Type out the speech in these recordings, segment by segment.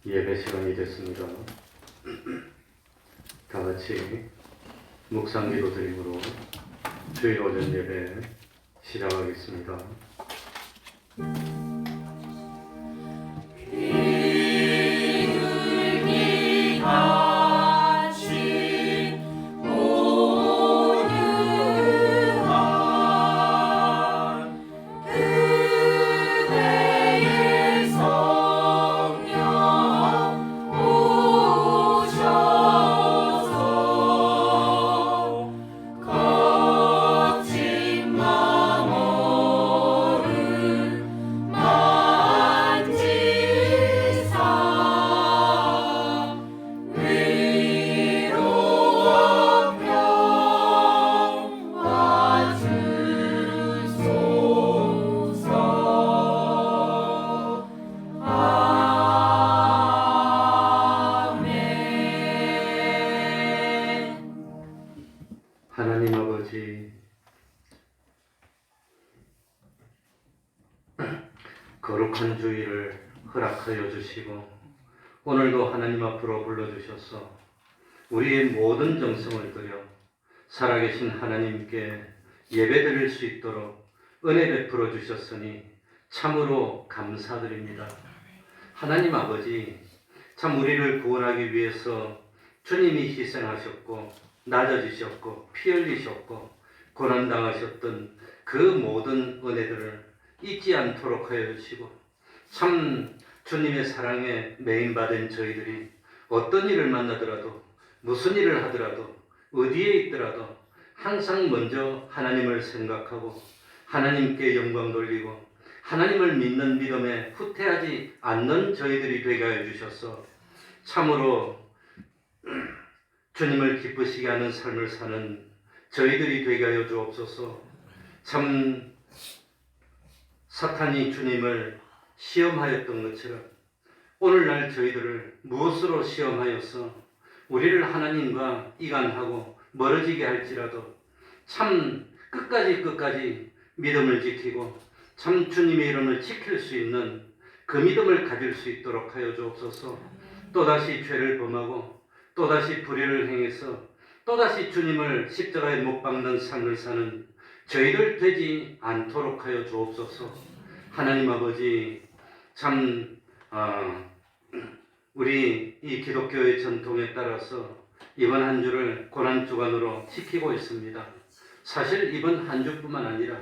예배 시간이 됐습니다. 다 같이 묵상 기도 드림으로 주일 오전 예배 시작하겠습니다. 하나님 아버지, 거룩한 주일을 허락하여 주시고 오늘도 하나님 앞으로 불러주셔서 우리의 모든 정성을 들여 살아계신 하나님께 예배드릴 수 있도록 은혜 베풀어 주셨으니 참으로 감사드립니다. 하나님 아버지, 참 우리를 구원하기 위해서 주님이 희생하셨고 낮아지셨고 피 흘리셨고 고난당하셨던 그 모든 은혜들을 잊지 않도록 하여 주시고, 참 주님의 사랑에 매인받은 저희들이 어떤 일을 만나더라도 무슨 일을 하더라도 어디에 있더라도 항상 먼저 하나님을 생각하고 하나님께 영광 돌리고 하나님을 믿는 믿음에 후퇴하지 않는 저희들이 되게 하여 주셔서 참으로 주님을 기쁘시게 하는 삶을 사는 저희들이 되게 하여 주옵소서. 참 사탄이 주님을 시험하였던 것처럼 오늘날 저희들을 무엇으로 시험하여서 우리를 하나님과 이간하고 멀어지게 할지라도 참 끝까지 믿음을 지키고 참 주님의 이름을 지킬 수 있는 그 믿음을 가질 수 있도록 하여 주옵소서. 또다시 죄를 범하고 또다시 불의를 행해서 또다시 주님을 십자가에 못 박는 삶을 사는 저희들 되지 않도록 하여 주옵소서. 하나님 아버지, 참 우리 이 기독교의 전통에 따라서 이번 한 주를 고난주간으로 지키고 있습니다. 사실 이번 한 주뿐만 아니라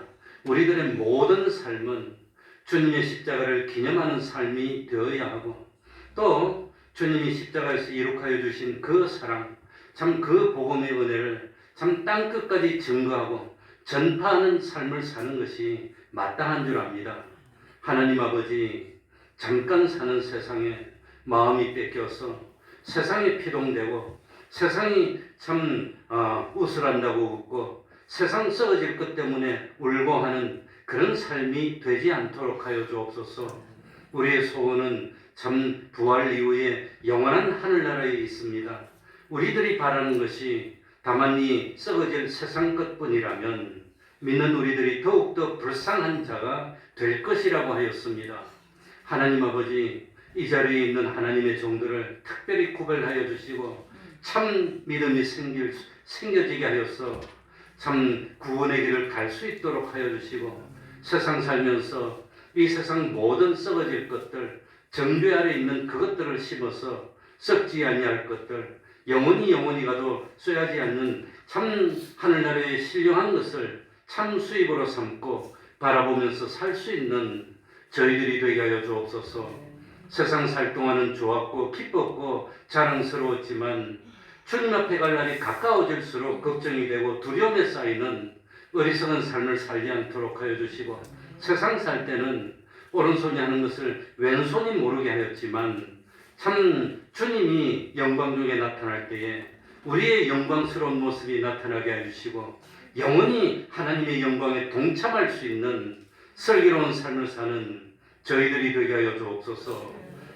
우리들의 모든 삶은 주님의 십자가를 기념하는 삶이 되어야 하고, 또 주님이 십자가에서 이룩하여 주신 그 사랑, 참 그 복음의 은혜를 참 땅끝까지 증거하고 전파하는 삶을 사는 것이 마땅한 줄 압니다. 하나님 아버지, 잠깐 사는 세상에 마음이 뺏겨서 세상에 피동되고 세상이 참 웃으란다고 웃고 세상 썩어질 것 때문에 울고 하는 그런 삶이 되지 않도록 하여 주옵소서. 우리의 소원은 참 부활 이후에 영원한 하늘나라에 있습니다. 우리들이 바라는 것이 다만 이 썩어질 세상 것뿐이라면 믿는 우리들이 더욱더 불쌍한 자가 될 것이라고 하였습니다. 하나님 아버지, 이 자리에 있는 하나님의 종들을 특별히 구별하여 주시고 참 믿음이 생겨지게 하여서 참 구원의 길을 갈 수 있도록 하여 주시고, 세상 살면서 이 세상 모든 썩어질 것들, 정죄 아래 있는 그것들을 심어서 썩지 아니할 것들, 영원히 가도 쇠하지 않는 참 하늘나라의 신령한 것을 참 수입으로 삼고 바라보면서 살 수 있는 저희들이 되게 하여 주옵소서. 세상 살 동안은 좋았고 기뻤고 자랑스러웠지만 주님 앞에 갈 날이 가까워질수록 걱정이 되고 두려움에 쌓이는 어리석은 삶을 살지 않도록 하여 주시고, 세상 살 때는 오른손이 하는 것을 왼손이 모르게 하였지만 참 주님이 영광 중에 나타날 때에 우리의 영광스러운 모습이 나타나게 해주시고 영원히 하나님의 영광에 동참할 수 있는 슬기로운 삶을 사는 저희들이 되게 하여 주옵소서.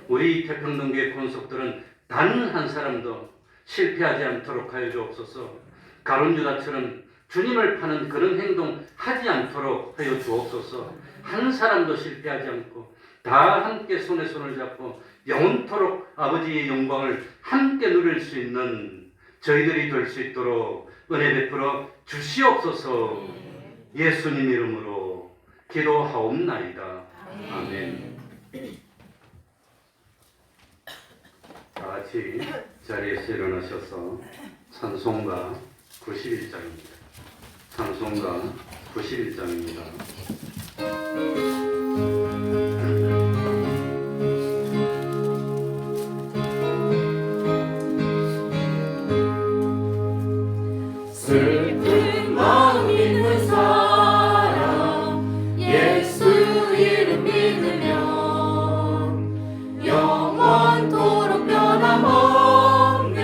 우리 태평동교회 권속들은 단 한 사람도 실패하지 않도록 하여 주옵소서. 가룟유다처럼 주님을 파는 그런 행동 하지 않도록 하여 주옵소서. 한 사람도 실패하지 않고 다 함께 손에 손을 잡고 영원토록 아버지의 영광을 함께 누릴 수 있는 저희들이 될 수 있도록 은혜 베풀어 주시옵소서. 예수님 이름으로 기도하옵나이다. 아멘. 다 같이 자리에서 일어나셔서 찬송가 91장입니다. 찬송가 91장입니다. 슬픈 마음 있는 사람 예수 이름 믿으면 영원토록 변함없는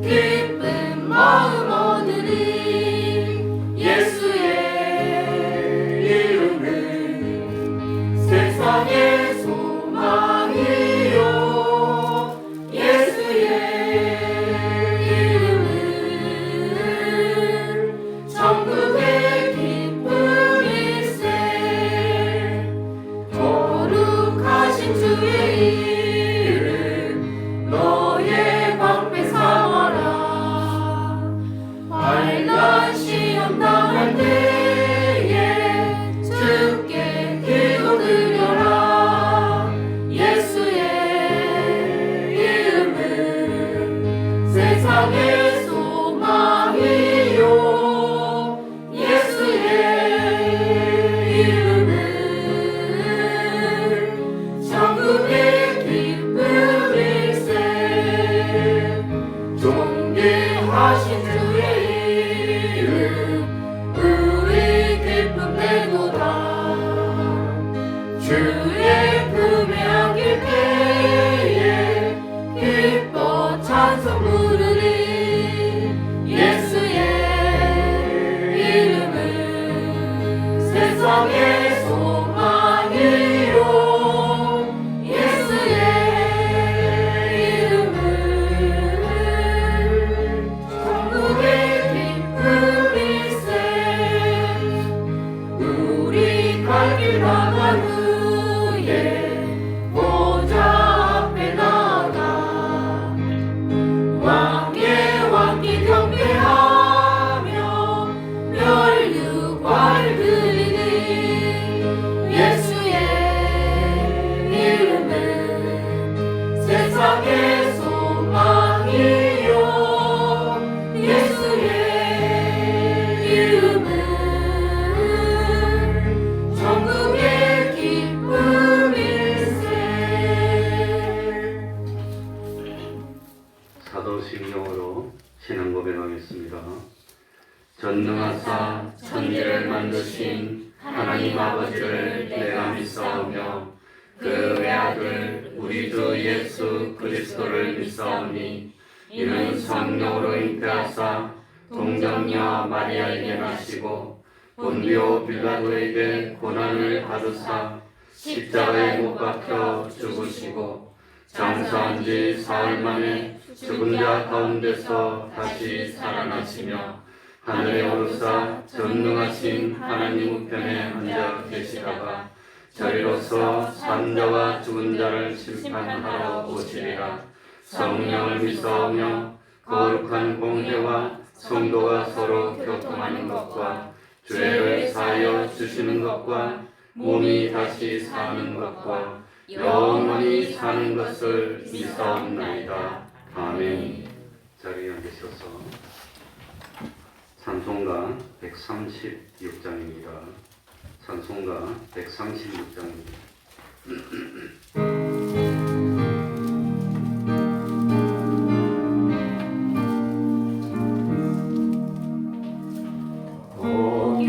기쁜 마음 얻으리. 예수의 이름은 세상의 소망이요 예수의 천국의 기쁨일세. 거룩하신 주의 이름 너의 방패 삼아라. 환난 시험 당할 때에 주께 기도드려라. 예수의 이름은 세상의 소망이요 존귀하신 주의 이름 우리 기쁨 내도다. 주의 품에 안길 때에 기뻐 찬송 부르리. 예수의 이름은 세상의 소망이요 갈길 나간 후에 보좌 앞에 나가 왕의 왕께 경배하며 멸류관을 드리니. 예수의 이름은 세상의 소망이요 예수의 이름은 천국의 기쁨일세. 사도신경으로 신앙 고백하겠습니다. 전능하사 천지를 만드신 하나님 아버지를 내가 믿사오며 그 외아들 우리 주 예수 그리스도를 믿사오니 이는 성령으로 잉태하사 동정녀 마리아에게 나시고 본디오 빌라도에게 고난을 받으사 십자가에 못 박혀 죽으시고 장사한 지 사흘 만에 죽은 자 가운데서 다시 살아나시며 하늘에 오르사 전능하신 하나님 우편에 앉아 계시다가 저리로서 산 자와 죽은 자를 심판하러 오시리라. 성령을 믿사오며 거룩한 공회와 성도가 서로 교통하는 것과 죄를 사하여 주시는 것과 몸이 다시 사는 것과 영원히 사는 것을 믿사옵나이다. 아멘. 자리에 앉으셔서 찬송가 136장입니다. 찬송가 136장입니다. 오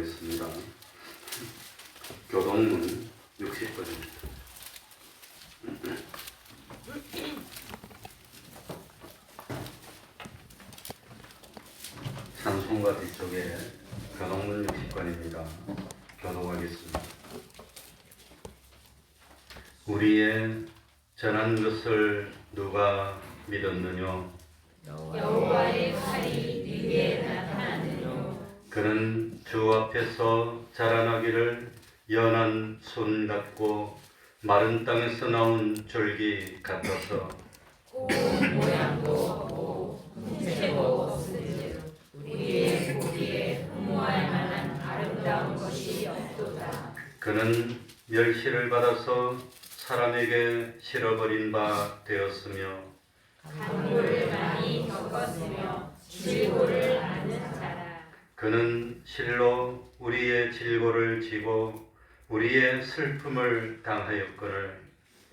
교도하겠습니다. 교동문 60번입니다. 찬송가 뒤쪽에 교동문 60권입니다. 교도하겠습니다. 우리의 전한 것을 누가 믿었느냐? 여호와의 팔이 네게 나타났느뇨. 그는 주 앞에서 자라나기를 연한 손 같고 마른 땅에서 나온 줄기 같아서 고운 모양도 없고 문체도 없으니 우리의 보기에 흠모할 만한 아름다운 것이 없도다. 그는 멸시를 받아서 사람에게 실어버린 바 되었으며 간고를 많이 겪었으며 질고를 아는 자라. 그는 실로 우리의 질고를 지고 우리의 슬픔을 당하였거늘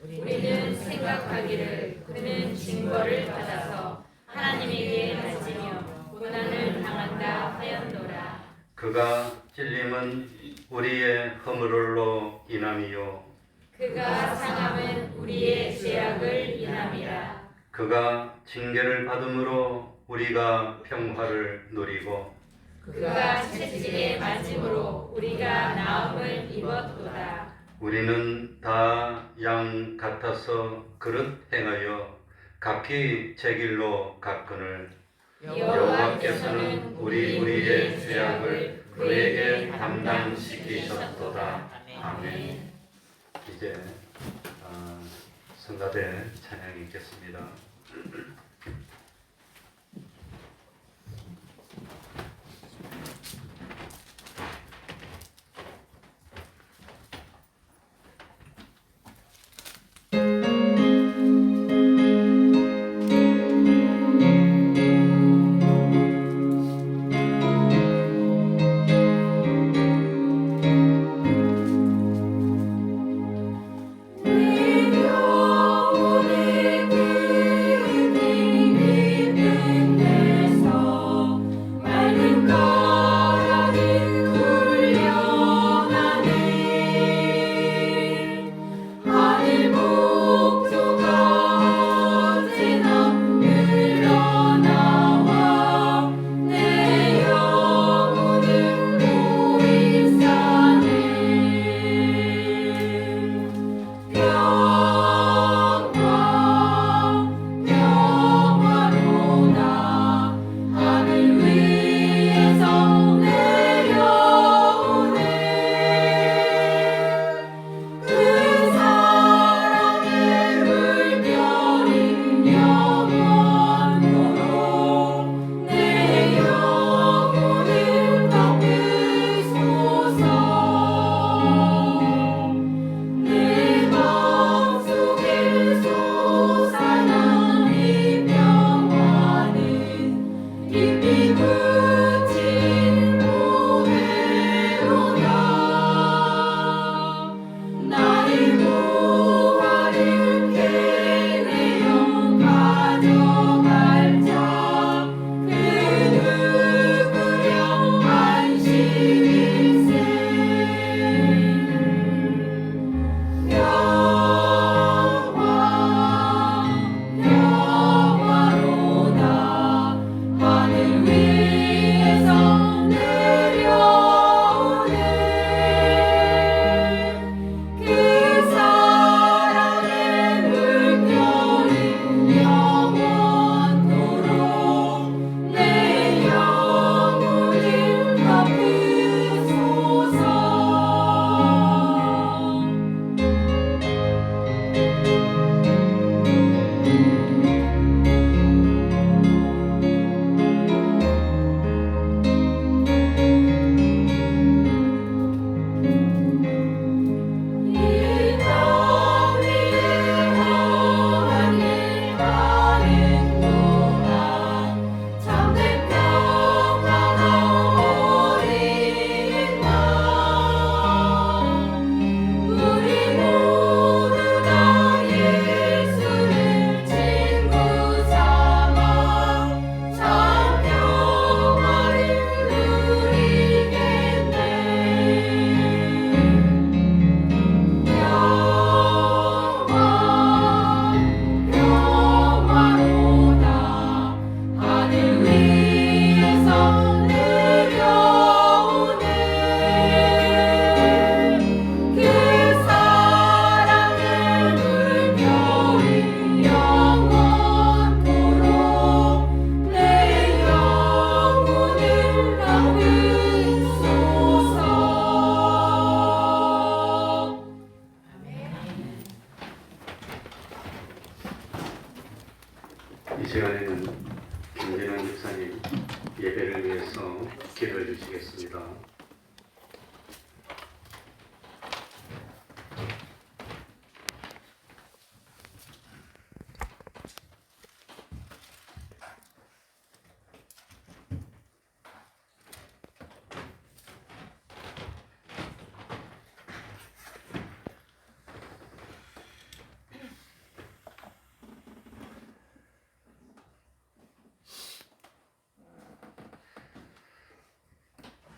우리는 생각하기를 그는 징벌을 받아서 하나님에게 맞으며 고난을 당한다 하였노라. 그가 찔림은 우리의 허물로 인함이요 그가 상함은 우리의 죄악을 인함이라. 그가 징계를 받음으로 우리가 평화를 누리고 그가 채찍에 맞음으로 우리가 나음을 입었도다. 우리는 다 양 같아서 그릇 행하여 각기 제 길로 갔거늘 여호와께서는 우리의 죄악을 그에게 담당시키셨도다. 아멘. 이제 성가대 찬양이 있겠습니다. 우리 영혼의 그대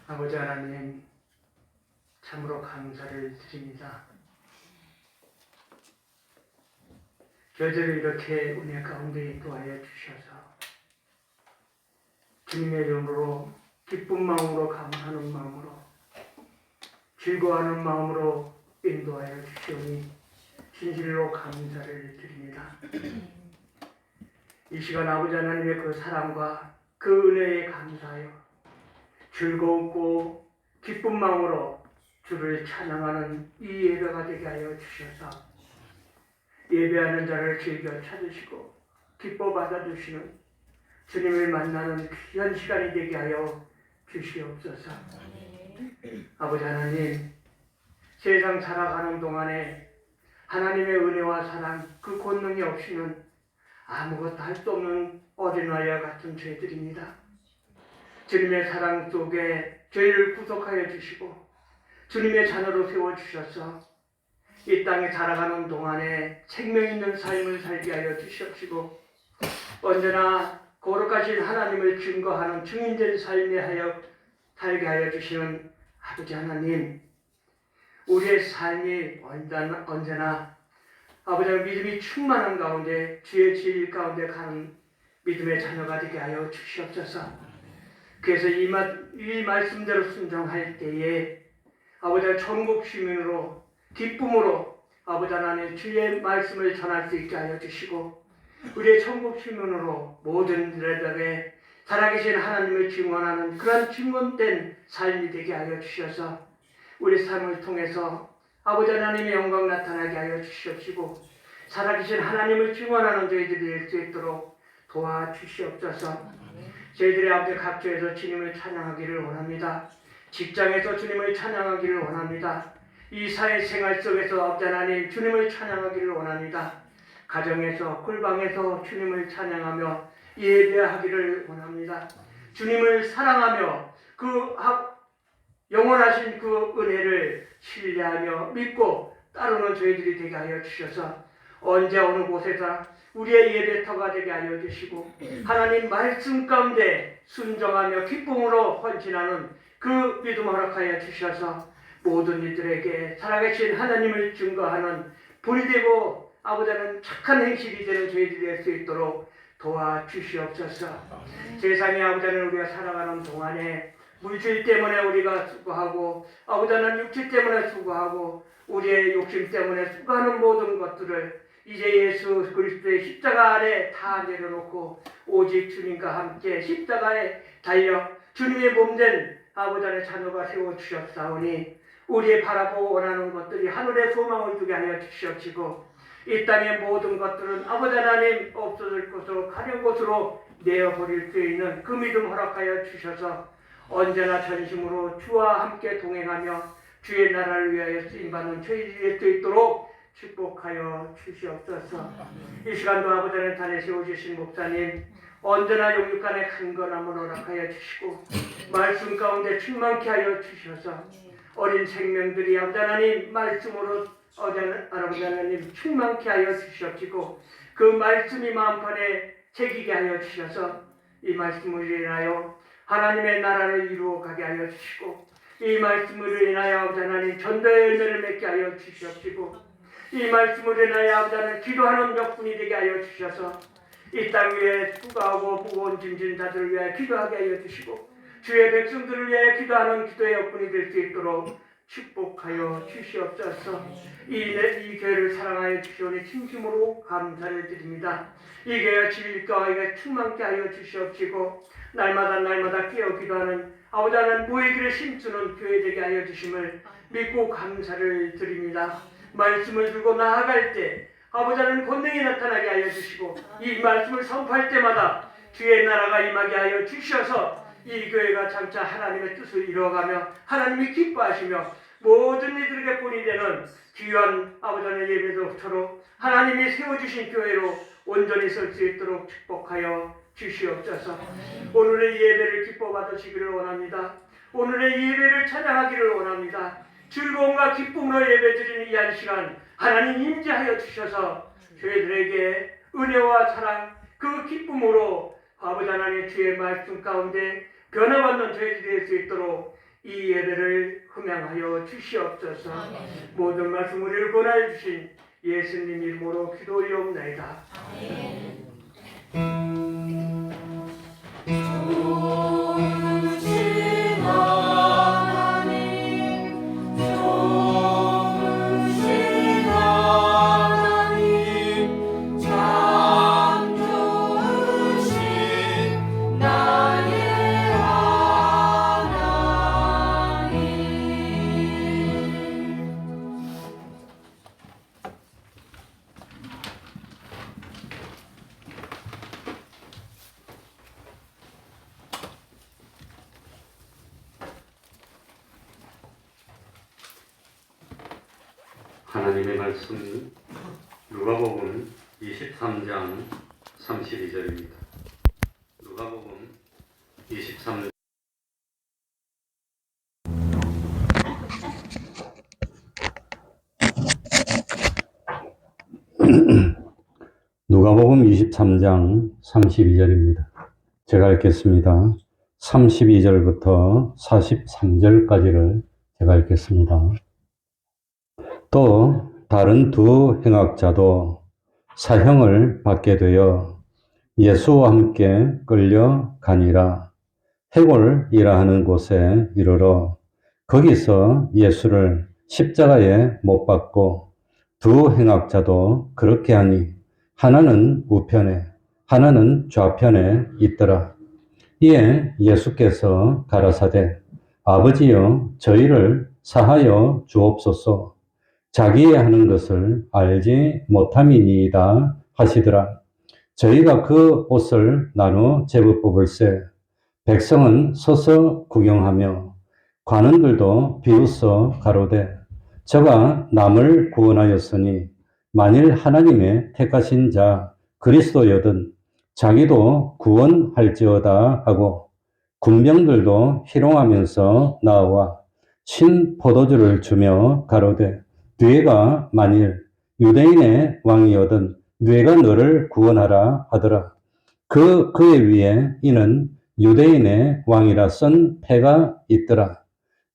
아버지 하나님, 참으로 감사를 드립니다. 저희들을 이렇게 은혜 가운데 인도하여 주셔서 주님의 이름으로 기쁜 마음으로, 감사하는 마음으로, 즐거워하는 마음으로 인도하여 주시오니 진실로 감사를 드립니다. 이 시간 아버지 하나님의 그 사랑과 그 은혜에 감사하여 즐거웠고 기쁜 마음으로 주를 찬양하는 이 예배가 되게 하여 주셔서 예배하는 자를 즐겨 찾으시고 기뻐 받아주시는 주님을 만나는 귀한 시간이 되게 하여 주시옵소서. 아버지 하나님, 세상 살아가는 동안에 하나님의 은혜와 사랑, 그 권능이 없이는 아무것도 할 수 없는 어린아이와 같은 저희들입니다. 주님의 사랑 속에 저희를 구속하여 주시고 주님의 자녀로 세워주셔서 이 땅에 살아가는 동안에 생명 있는 삶을 살게 하여 주시옵시고 언제나 거룩하신 하나님을 증거하는 증인된 삶에 하여 살게 하여 주시는 아버지 하나님, 우리의 삶이 언제나 아버지 믿음이 충만한 가운데 주의 질 가운데 가는 믿음의 자녀가 되게 하여 주시옵소서. 그래서 이 말씀대로 순종할 때에 아버지 천국 시민으로 기쁨으로 아버지 하나님 주의 말씀을 전할 수 있게 하여 주시고 우리의 천국 시민으로 모든 일들에 살아계신 하나님을 증언하는 그런 증언된 삶이 되게 하여 주셔서 우리 삶을 통해서 아버지 하나님의 영광 나타나게 하여 주시옵시고 살아계신 하나님을 증언하는 저희들이 될 수 있도록 도와주시옵소서. 저희들의 아버지 각처에서 주님을 찬양하기를 원합니다. 직장에서 주님을 찬양하기를 원합니다. 이 사회생활 속에서 아버지 하나님 주님을 찬양하기를 원합니다. 가정에서 꿀방에서 주님을 찬양하며 예배하기를 원합니다. 주님을 사랑하며 그 영원하신 그 은혜를 신뢰하며 믿고 따르는 저희들이 되게 하여 주셔서 언제 어느 곳에서 우리의 예배터가 되게 하여 주시고 하나님 말씀 가운데 순종하며 기쁨으로 헌신하는 그 믿음 허락하여 주셔서 모든 이들에게 살아계신 하나님을 증거하는 본이 되고 아버지는 착한 행실이 되는 저희들이 될 수 있도록 도와주시옵소서. 세상에 아버지는 우리가 살아가는 동안에 물질 때문에 우리가 수고하고 아버지는 육체 때문에 수고하고 우리의 욕심 때문에 수고하는 모든 것들을 이제 예수 그리스도의 십자가 아래 다 내려놓고 오직 주님과 함께 십자가에 달려 주님의 몸된 아버지의 자녀가 세워주셨사오니 우리의 바라보고 원하는 것들이 하늘의 소망을 두게 하여 주시옵시고 이 땅의 모든 것들은 아버지 하나님 없어질 곳으로 가려운 곳으로 내어버릴 수 있는 그 믿음 허락하여 주셔서 언제나 전심으로 주와 함께 동행하며 주의 나라를 위하여 쓰임받는 저희들이 될 수 있도록 축복하여 주시옵소서. 이 시간도 아버지는 단에 세워주신 목사님 언제나 영육간의 강건함을 허락하여 주시고 말씀 가운데 충만케 하여 주셔서 어린 생명들이 아버지 하나님 말씀으로 아버지 하나님 충만케 하여 주시옵시고 그 말씀이 마음판에 새기게 하여 주셔서 이 말씀을 인하여 하나님의 나라를 이루어 가게 하여 주시고 이 말씀을 인하여 아버지 하나님 전도의 열매를 맺게 하여 주시옵시고 이 말씀을 인하여 아버지 하나님 기도하는 역군이 되게 하여 주셔서 이 땅 위에 수고하고 무거운 짐진 자들을 위하여 기도하게 하여 주시고 주의 백성들을 위하여 기도하는 기도의 역군이 될 수 있도록 축복하여 주시옵소서. 이 교회를 사랑하여 주시오니 진심으로 감사를 드립니다. 이 교회가 진리가에 충만케 하여 주시옵시고 날마다 깨어 기도하는 아버지 하나님 무의기를 심쓰는 교회 되게 하여 주심을 믿고 감사를 드립니다. 말씀을 들고 나아갈 때 아버지 하나님 권능이 나타나게 하여 주시고 이 말씀을 선포할 때마다 주의 나라가 임하게 하여 주셔서 이 교회가 장차 하나님의 뜻을 이루어가며 하나님이 기뻐하시며 모든 이들에게 본이 되는 귀한 아버지 하나님의 예배도처럼 하나님이 세워주신 교회로 온전히 설 수 있도록 축복하여 주시옵소서. 오늘의 예배를 기뻐 받으시기를 원합니다. 오늘의 예배를 찬양하기를 원합니다. 즐거움과 기쁨으로 예배드리는 이 한 시간 하나님 임재하여 주셔서 저희들에게 은혜와 사랑 그 기쁨으로 아버지 하나님의 주의 말씀 가운데 변화받는 저희들이 될 수 있도록 이 예배를 흥행하여 주시옵소서. 아멘. 모든 말씀 우리를 권하여 주신 예수님 이름으로 기도하옵나이다. 아멘. 하나님의 말씀 누가복음 23장 32절입니다. 누가복음 23장 누가복음 23장 32절입니다. 제가 읽겠습니다. 32절부터 43절까지를 제가 읽겠습니다. 또 다른 두 행악자도 사형을 받게 되어 예수와 함께 끌려가니라. 해골이라 하는 곳에 이르러 거기서 예수를 십자가에 못 박고 두 행악자도 그렇게 하니 하나는 우편에 하나는 좌편에 있더라. 이에 예수께서 가라사대 아버지여 저희를 사하여 주옵소서. 자기의 하는 것을 알지 못함이니이다 하시더라. 저희가 그 옷을 나누어 제법 뽑을세. 백성은 서서 구경하며 관원들도 비웃어 가로되 저가 남을 구원하였으니 만일 하나님의 택하신 자 그리스도여든 자기도 구원할지어다 하고 군병들도 희롱하면서 나와 신 포도주를 주며 가로되 뇌가 만일 유대인의 왕이여든 뇌가 너를 구원하라 하더라. 그의 위에 이는 유대인의 왕이라 쓴 패가 있더라.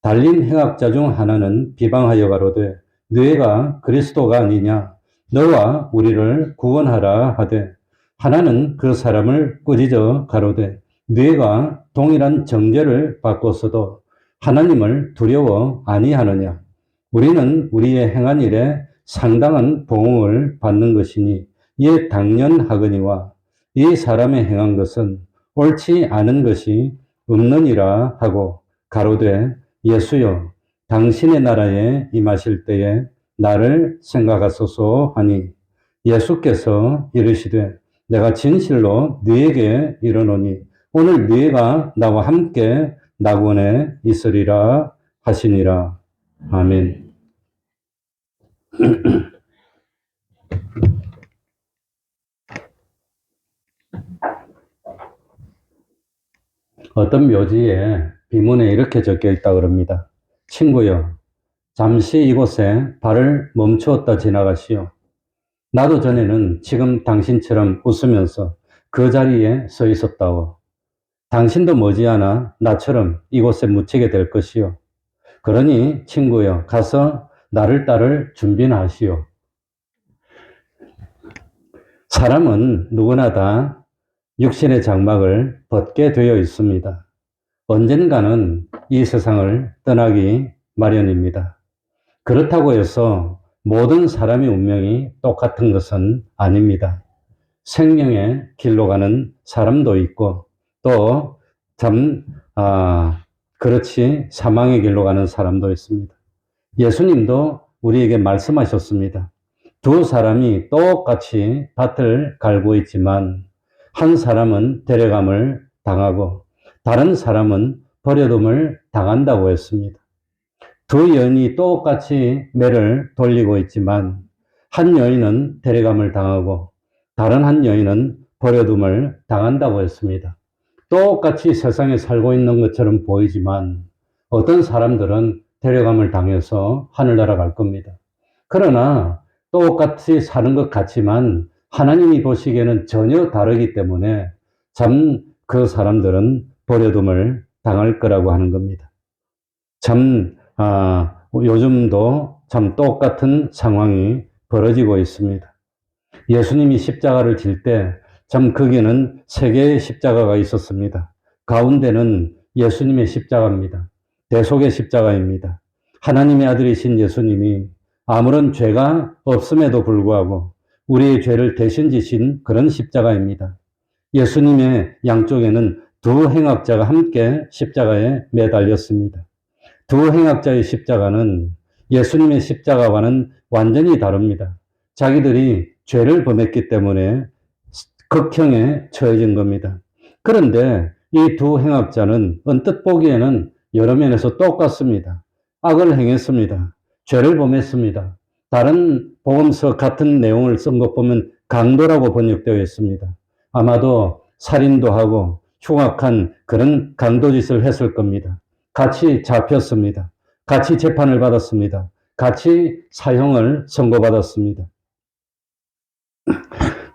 달린 행악자 중 하나는 비방하여 가로되 뇌가 그리스도가 아니냐 너와 우리를 구원하라 하되 하나는 그 사람을 꾸짖어 가로되 뇌가 동일한 정죄를 받고서도 하나님을 두려워 아니하느냐. 우리는 우리의 행한 일에 상당한 보응을 받는 것이니 이에 당연하거니와 이 사람의 행한 것은 옳지 않은 것이 없느니라 하고 가로되 예수여 당신의 나라에 임하실 때에 나를 생각하소서 하니 예수께서 이르시되 내가 진실로 너에게 이르노니 오늘 너희가 나와 함께 낙원에 있으리라 하시니라. 아멘. 어떤 묘지에 비문에 이렇게 적혀 있다 그럽니다. 친구여, 잠시 이곳에 발을 멈추었다 지나가시오. 나도 전에는 지금 당신처럼 웃으면서 그 자리에 서 있었다오. 당신도 머지않아 나처럼 이곳에 묻히게 될 것이오. 그러니 친구여, 가서 나를 따를 준비나 하시오. 사람은 누구나 다 육신의 장막을 벗게 되어 있습니다. 언젠가는 이 세상을 떠나기 마련입니다. 그렇다고 해서 모든 사람의 운명이 똑같은 것은 아닙니다. 생명의 길로 가는 사람도 있고 또 그렇지 사망의 길로 가는 사람도 있습니다. 예수님도 우리에게 말씀하셨습니다. 두 사람이 똑같이 밭을 갈고 있지만 한 사람은 데려감을 당하고 다른 사람은 버려둠을 당한다고 했습니다. 두 여인이 똑같이 매를 돌리고 있지만 한 여인은 데려감을 당하고 다른 한 여인은 버려둠을 당한다고 했습니다. 똑같이 세상에 살고 있는 것처럼 보이지만 어떤 사람들은 데려감을 당해서 하늘나라 갈 겁니다. 그러나 똑같이 사는 것 같지만 하나님이 보시기에는 전혀 다르기 때문에 참 그 사람들은 버려둠을 당할 거라고 하는 겁니다. 참, 요즘도 참 똑같은 상황이 벌어지고 있습니다. 예수님이 십자가를 질 때 참 거기는 세 개의 십자가가 있었습니다. 가운데는 예수님의 십자가입니다. 대속의 십자가입니다. 하나님의 아들이신 예수님이 아무런 죄가 없음에도 불구하고 우리의 죄를 대신 지신 그런 십자가입니다. 예수님의 양쪽에는 두 행악자가 함께 십자가에 매달렸습니다. 두 행악자의 십자가는 예수님의 십자가와는 완전히 다릅니다. 자기들이 죄를 범했기 때문에 극형에 처해진 겁니다. 그런데 이 두 행악자는 언뜻 보기에는 여러 면에서 똑같습니다. 악을 행했습니다. 죄를 범했습니다. 다른 복음서 같은 내용을 쓴 것 보면 강도라고 번역되어 있습니다. 아마도 살인도 하고 흉악한 그런 강도짓을 했을 겁니다. 같이 잡혔습니다. 같이 재판을 받았습니다. 같이 사형을 선고받았습니다.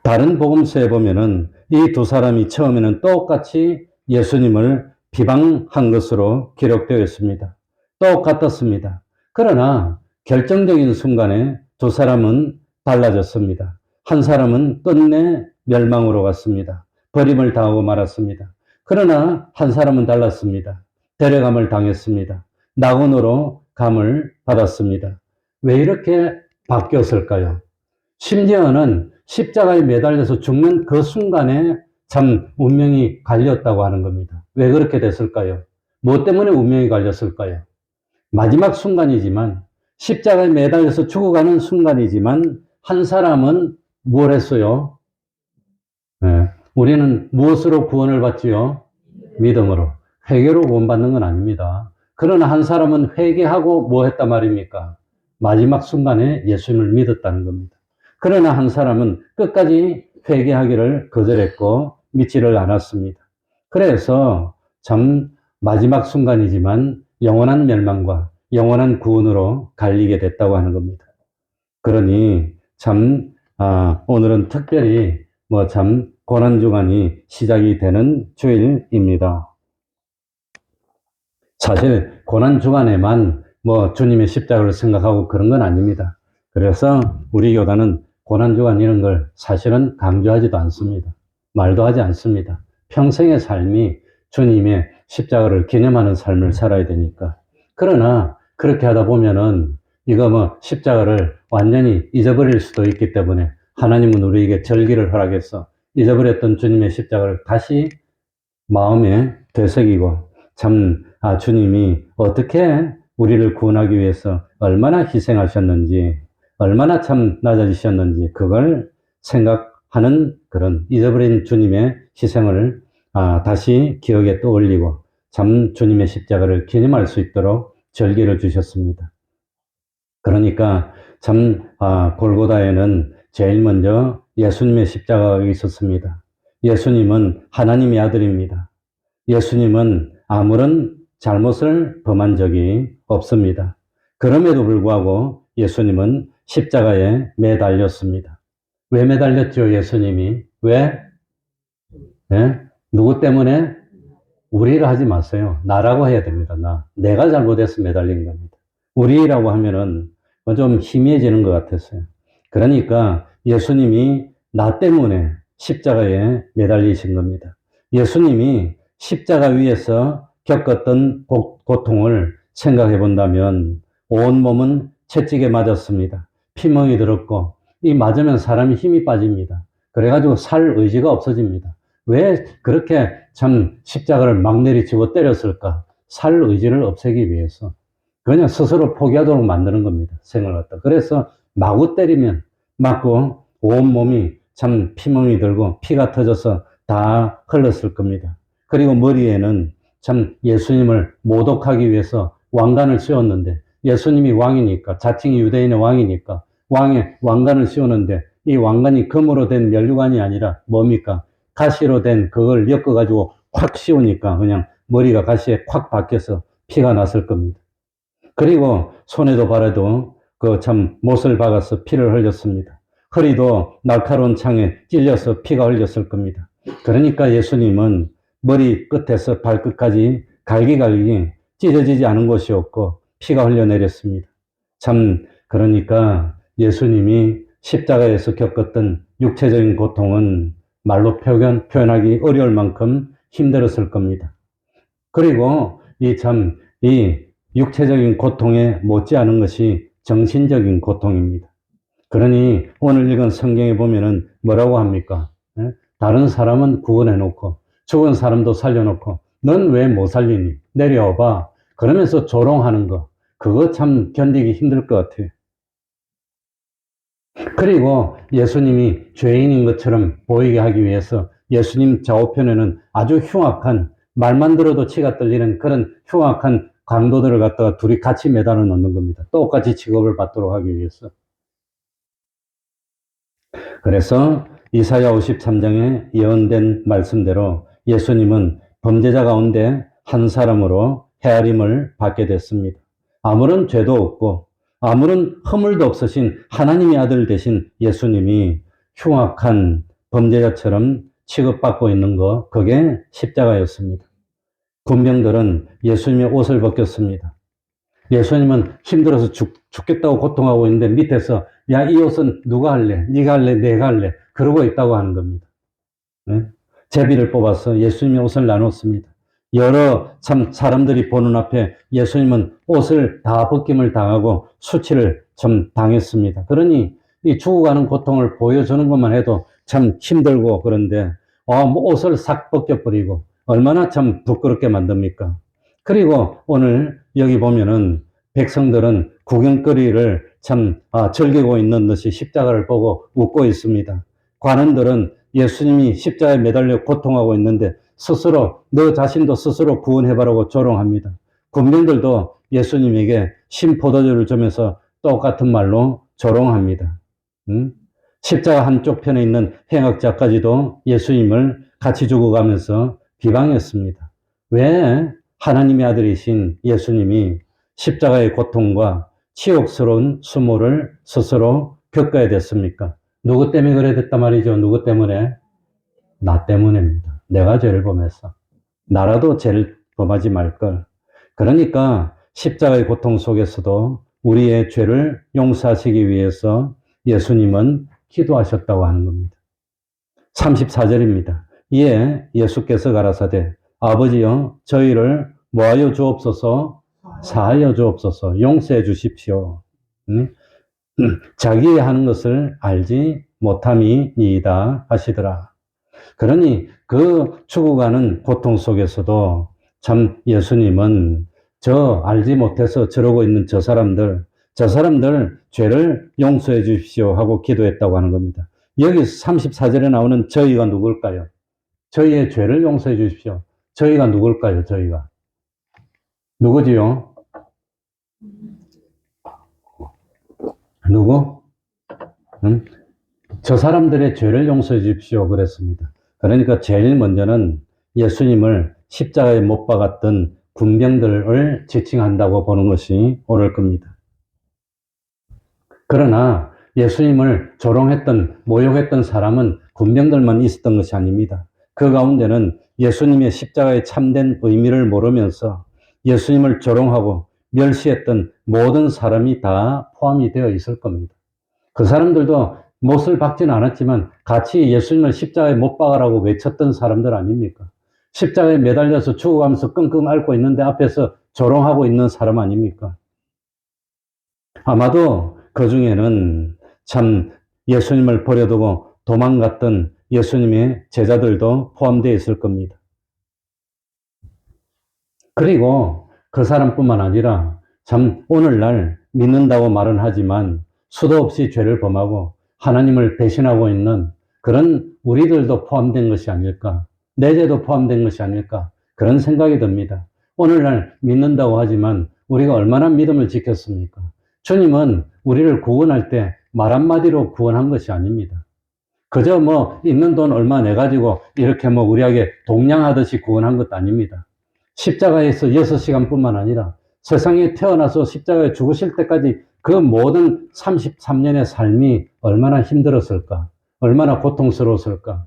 다른 복음서에 보면은 이 두 사람이 처음에는 똑같이 예수님을 비방한 것으로 기록되어 있습니다. 똑같았습니다. 그러나 결정적인 순간에 두 사람은 달라졌습니다. 한 사람은 끝내 멸망으로 갔습니다. 버림을 당하고 말았습니다. 그러나 한 사람은 달랐습니다. 데려감을 당했습니다. 낙원으로 감을 받았습니다. 왜 이렇게 바뀌었을까요? 심지어는 십자가에 매달려서 죽는 그 순간에 참 운명이 갈렸다고 하는 겁니다. 왜 그렇게 됐을까요? 뭐 때문에 운명이 갈렸을까요? 마지막 순간이지만, 십자가에 매달려서 죽어가는 순간이지만 한 사람은 뭘 했어요? 우리는 무엇으로 구원을 받지요? 믿음으로. 회개로 구원받는 건 아닙니다. 그러나 한 사람은 회개하고 뭐 했단 말입니까? 마지막 순간에 예수님을 믿었다는 겁니다. 그러나 한 사람은 끝까지 회개하기를 거절했고 믿지를 않았습니다. 그래서 참 마지막 순간이지만 영원한 멸망과 영원한 구원으로 갈리게 됐다고 하는 겁니다. 그러니 참 오늘은 특별히 참 고난주간이 시작이 되는 주일입니다. 사실 고난주간에만 주님의 십자가를 생각하고 그런 건 아닙니다. 그래서 우리 교단은 고난주간 이런 걸 사실은 강조하지도 않습니다. 말도 하지 않습니다. 평생의 삶이 주님의 십자가를 기념하는 삶을 살아야 되니까. 그러나 그렇게 하다 보면은 이거 십자가를 완전히 잊어버릴 수도 있기 때문에 하나님은 우리에게 절기를 허락해서 잊어버렸던 주님의 십자가를 다시 마음에 되새기고 참 주님이 어떻게 우리를 구원하기 위해서 얼마나 희생하셨는지, 얼마나 참 낮아지셨는지 그걸 생각하는 그런 잊어버린 주님의 희생을 다시 기억에 떠올리고 참 주님의 십자가를 기념할 수 있도록 절기를 주셨습니다. 그러니까 참 골고다에는 제일 먼저 예수님의 십자가가 있었습니다. 예수님은 하나님의 아들입니다. 예수님은 아무런 잘못을 범한 적이 없습니다. 그럼에도 불구하고 예수님은 십자가에 매달렸습니다. 왜 매달렸죠, 예수님이? 왜? 네? 누구 때문에? 우리를 하지 마세요. 나라고 해야 됩니다. 내가 잘못해서 매달린 겁니다. 우리라고 하면은 좀 희미해지는 것 같았어요. 그러니까 예수님이 나 때문에 십자가에 매달리신 겁니다. 예수님이 십자가 위에서 겪었던 고통을 생각해 본다면 온 몸은 채찍에 맞았습니다. 피멍이 들었고 이 맞으면 사람이 힘이 빠집니다. 그래가지고 살 의지가 없어집니다. 왜 그렇게 참 십자가를 막 내리치고 때렸을까? 살 의지를 없애기 위해서. 그냥 스스로 포기하도록 만드는 겁니다. 생을 갖다. 그래서 마구 때리면 맞고 온 몸이 참 피멍이 들고 피가 터져서 다 흘렀을 겁니다. 그리고 머리에는 참 예수님을 모독하기 위해서 왕관을 씌웠는데 예수님이 왕이니까 자칭 유대인의 왕이니까 왕관을 씌우는데 이 왕관이 금으로 된 면류관이 아니라 뭡니까? 가시로 된 그걸 엮어가지고 확 씌우니까 그냥 머리가 가시에 콱 박혀서 피가 났을 겁니다. 그리고 손에도 발에도 그 참 못을 박아서 피를 흘렸습니다. 허리도 날카로운 창에 찔려서 피가 흘렸을 겁니다. 그러니까 예수님은 머리 끝에서 발끝까지 갈기갈기 찢어지지 않은 곳이 없고 피가 흘러내렸습니다. 참 그러니까 예수님이 십자가에서 겪었던 육체적인 고통은 말로 표현하기 어려울 만큼 힘들었을 겁니다. 그리고 이 육체적인 고통에 못지않은 것이 정신적인 고통입니다. 그러니 오늘 읽은 성경에 보면은 뭐라고 합니까? 다른 사람은 구원해놓고 죽은 사람도 살려놓고 넌 왜 못 살리니? 내려와봐. 그러면서 조롱하는 거. 그거 참 견디기 힘들 것 같아요. 그리고 예수님이 죄인인 것처럼 보이게 하기 위해서 예수님 좌우편에는 아주 흉악한, 말만 들어도 치가 떨리는 그런 흉악한 강도들을 갖다가 둘이 같이 매달아 놓는 겁니다. 똑같이 취급을 받도록 하기 위해서. 그래서 이사야 53장에 예언된 말씀대로 예수님은 범죄자 가운데 한 사람으로 헤아림을 받게 됐습니다. 아무런 죄도 없고 아무런 허물도 없으신 하나님의 아들 되신 예수님이 흉악한 범죄자처럼 취급받고 있는 거, 그게 십자가였습니다. 군병들은 예수님의 옷을 벗겼습니다. 예수님은 힘들어서 죽겠다고 고통하고 있는데 밑에서 야, 이 옷은 누가 할래? 네가 할래? 내가 할래? 그러고 있다고 하는 겁니다. 네? 제비를 뽑아서 예수님의 옷을 나눴습니다. 여러 참 사람들이 보는 앞에 예수님은 옷을 다 벗김을 당하고 수치를 좀 당했습니다. 그러니 이 죽어가는 고통을 보여주는 것만 해도 참 힘들고 그런데 뭐 옷을 싹 벗겨버리고 얼마나 참 부끄럽게 만듭니까? 그리고 오늘 여기 보면은 백성들은 구경거리를 참 즐기고 있는 듯이 십자가를 보고 웃고 있습니다. 관원들은 예수님이 십자가에 매달려 고통하고 있는데 스스로 너 자신도 스스로 구원해봐라고 조롱합니다. 군병들도 예수님에게 신포도주를 주면서 똑같은 말로 조롱합니다. 십자가 한쪽 편에 있는 행악자까지도 예수님을 같이 죽어가면서 비방했습니다. 왜 하나님의 아들이신 예수님이 십자가의 고통과 치욕스러운 수모를 스스로 겪어야 됐습니까? 누구 때문에 그래 됐단 말이죠? 누구 때문에? 나 때문입니다. 내가 죄를 범했어. 나라도 죄를 범하지 말걸. 그러니까 십자가의 고통 속에서도 우리의 죄를 용서하시기 위해서 예수님은 기도하셨다고 하는 겁니다. 34절입니다. 이에 예수께서 가라사대 아버지여 저희를 뭐하여 주옵소서, 사하여 주옵소서, 용서해 주십시오. 자기의 하는 것을 알지 못함이니이다 하시더라. 그러니 그 죽어가는 고통 속에서도 참 예수님은 저 알지 못해서 저러고 있는 저 사람들 죄를 용서해 주십시오 하고 기도했다고 하는 겁니다. 여기 34절에 나오는 저희가 누굴까요? 저희의 죄를 용서해 주십시오. 저희가 누굴까요? 저희가. 누구지요? 누구? 저 사람들의 죄를 용서해 주십시오 그랬습니다. 그러니까 제일 먼저는 예수님을 십자가에 못 박았던 군병들을 지칭한다고 보는 것이 옳을 겁니다. 그러나 예수님을 조롱했던, 모욕했던 사람은 군병들만 있었던 것이 아닙니다. 그 가운데는 예수님의 십자가의 참된 의미를 모르면서 예수님을 조롱하고 멸시했던 모든 사람이 다 포함이 되어 있을 겁니다. 그 사람들도 못을 박지는 않았지만 같이 예수님을 십자가에 못 박으라고 외쳤던 사람들 아닙니까? 십자가에 매달려서 죽어가면서 끙끙 앓고 있는데 앞에서 조롱하고 있는 사람 아닙니까? 아마도 그 중에는 참 예수님을 버려두고 도망갔던 예수님의 제자들도 포함되어 있을 겁니다. 그리고 그 사람뿐만 아니라 참 오늘날 믿는다고 말은 하지만 수도 없이 죄를 범하고 하나님을 배신하고 있는 그런 우리들도 포함된 것이 아닐까, 내 죄도 포함된 것이 아닐까, 그런 생각이 듭니다. 오늘날 믿는다고 하지만 우리가 얼마나 믿음을 지켰습니까? 주님은 우리를 구원할 때 말 한마디로 구원한 것이 아닙니다. 그저 있는 돈 얼마 내가지고 이렇게 우리에게 동냥하듯이 구원한 것도 아닙니다. 십자가에서 6시간뿐만 아니라 세상에 태어나서 십자가에 죽으실 때까지 그 모든 33년의 삶이 얼마나 힘들었을까? 얼마나 고통스러웠을까?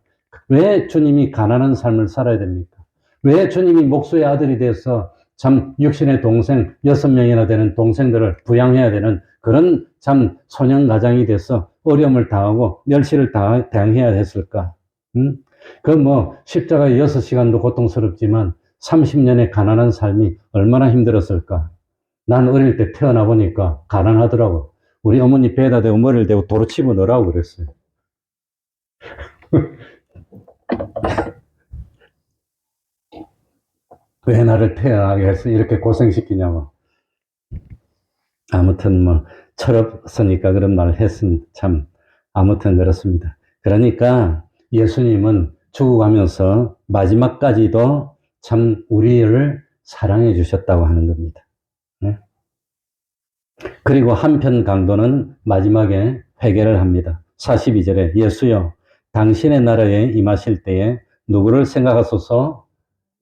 왜 주님이 가난한 삶을 살아야 됩니까? 왜 주님이 목수의 아들이 돼서 참 육신의 동생 6명이나 되는 동생들을 부양해야 되는 그런 참 소년 가장이 돼서 어려움을 당하고 멸시를 당해야 했을까? 그 뭐 십자가 6시간도 고통스럽지만 30년의 가난한 삶이 얼마나 힘들었을까? 난 어릴 때 태어나 보니까 가난하더라고. 우리 어머니 배에다 대고 머리를 대고 도로 치고 넣으라고 그랬어요. 왜 나를 태어나게 해서 이렇게 고생시키냐고. 아무튼 뭐 철없으니까 그런 말을 했으면 참 아무튼 그렇습니다. 그러니까 예수님은 죽어가면서 마지막까지도 참 우리를 사랑해 주셨다고 하는 겁니다. 네? 그리고 한편 강도는 마지막에 회개를 합니다. 42절에 예수여 당신의 나라에 임하실 때에 누구를 생각하소서?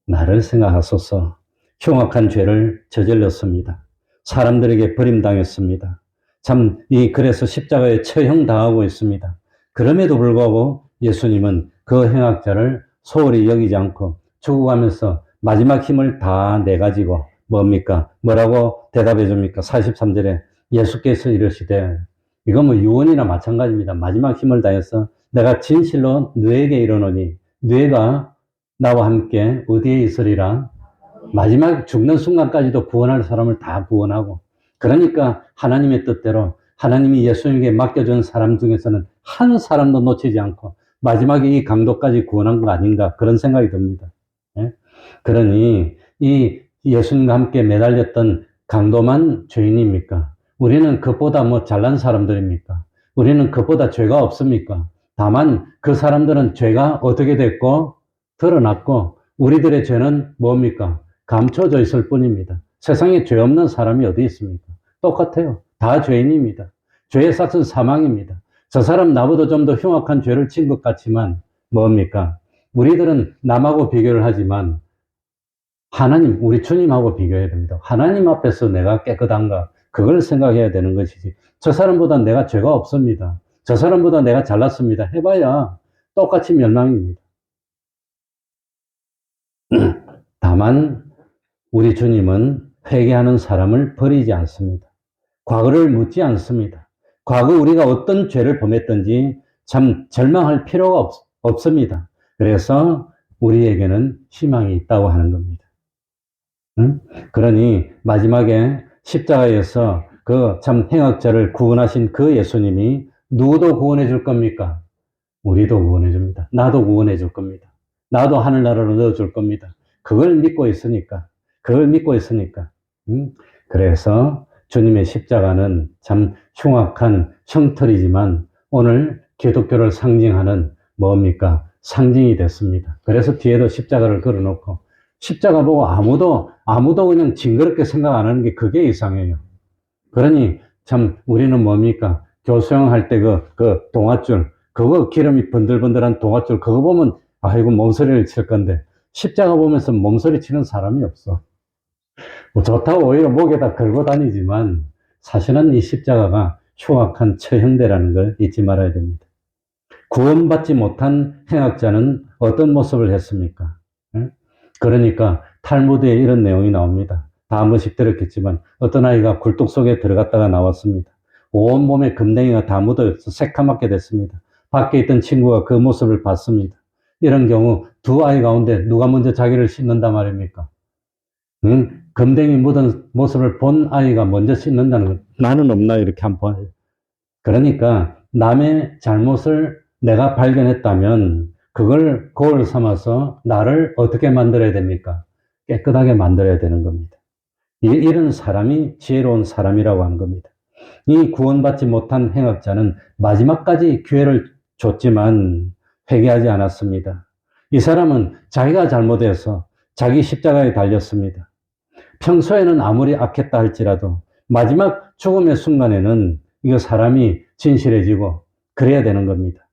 나를 생각하소서. 흉악한 죄를 저질렀습니다. 사람들에게 버림당했습니다. 참, 그래서 십자가에 처형당하고 있습니다. 그럼에도 불구하고 예수님은 그 행악자를 소홀히 여기지 않고 죽어가면서 마지막 힘을 다 내가지고 뭡니까? 뭐라고 대답해 줍니까? 43절에 예수께서 이르시되, 이거 뭐 유언이나 마찬가지입니다. 마지막 힘을 다해서 내가 진실로 너에게 이르노니 너희가 나와 함께 어디에 있으리라? 마지막 죽는 순간까지도 구원할 사람을 다 구원하고, 그러니까 하나님의 뜻대로 하나님이 예수님에게 맡겨준 사람 중에서는 한 사람도 놓치지 않고 마지막에 이 강도까지 구원한 거 아닌가 그런 생각이 듭니다. 예? 그러니 이 예수님과 함께 매달렸던 강도만 죄인입니까? 우리는 그보다 뭐 잘난 사람들입니까? 우리는 그보다 죄가 없습니까? 다만 그 사람들은 죄가 어떻게 됐고 드러났고 우리들의 죄는 뭡니까? 감춰져 있을 뿐입니다. 세상에 죄 없는 사람이 어디 있습니까? 똑같아요. 다 죄인입니다. 죄의 삭은 사망입니다. 저 사람 나보다 좀 더 흉악한 죄를 진 것 같지만 뭡니까? 우리들은 남하고 비교를 하지만 하나님, 우리 주님하고 비교해야 됩니다. 하나님 앞에서 내가 깨끗한가? 그걸 생각해야 되는 것이지. 저 사람보다 내가 죄가 없습니다. 저 사람보다 내가 잘났습니다. 해봐야 똑같이 멸망입니다. 다만 우리 주님은 회개하는 사람을 버리지 않습니다. 과거를 묻지 않습니다. 과거 우리가 어떤 죄를 범했든지 참 절망할 필요가 없습니다. 그래서 우리에게는 희망이 있다고 하는 겁니다. 그러니 마지막에 십자가에서 그 참 행악자를 구원하신 그 예수님이 누구도 구원해 줄 겁니까? 우리도 구원해 줍니다. 나도 구원해 줄 겁니다. 나도 하늘나라로 넣어 줄 겁니다. 그걸 믿고 있으니까. 그래서 주님의 십자가는 참 흉악한 형틀이지만 오늘 기독교를 상징하는 뭡니까? 상징이 됐습니다. 그래서 뒤에도 십자가를 걸어놓고 십자가 보고 아무도 그냥 징그럽게 생각 안 하는 게 그게 이상해요. 그러니 참 우리는 뭡니까? 교수형할 때 그 동아줄, 그거 기름이 번들번들한 동아줄 그거 보면 아이고 몸서리를 칠 건데 십자가 보면서 몸서리 치는 사람이 없어. 뭐 좋다고 오히려 목에다 걸고 다니지만 사실은 이 십자가가 흉악한 처형대라는 걸 잊지 말아야 됩니다. 구원받지 못한 행악자는 어떤 모습을 했습니까? 그러니까 탈무드에 이런 내용이 나옵니다. 다 한 번씩 들었겠지만 어떤 아이가 굴뚝 속에 들어갔다가 나왔습니다. 온몸에 금덩이가 다 묻어서 새카맣게 됐습니다. 밖에 있던 친구가 그 모습을 봤습니다. 이런 경우 두 아이 가운데 누가 먼저 자기를 씻는단 말입니까? 금덩이 묻은 모습을 본 아이가 먼저 씻는다는 건 나는 없나 이렇게 한번 봐요. 그러니까 남의 잘못을 내가 발견했다면 그걸 거울 삼아서 나를 어떻게 만들어야 됩니까? 깨끗하게 만들어야 되는 겁니다. 이런 사람이 지혜로운 사람이라고 하는 겁니다. 이 구원받지 못한 행악자는 마지막까지 기회를 줬지만 회개하지 않았습니다. 이 사람은 자기가 잘못해서 자기 십자가에 달렸습니다. 평소에는 아무리 악했다 할지라도 마지막 죽음의 순간에는 이거 사람이 진실해지고 그래야 되는 겁니다.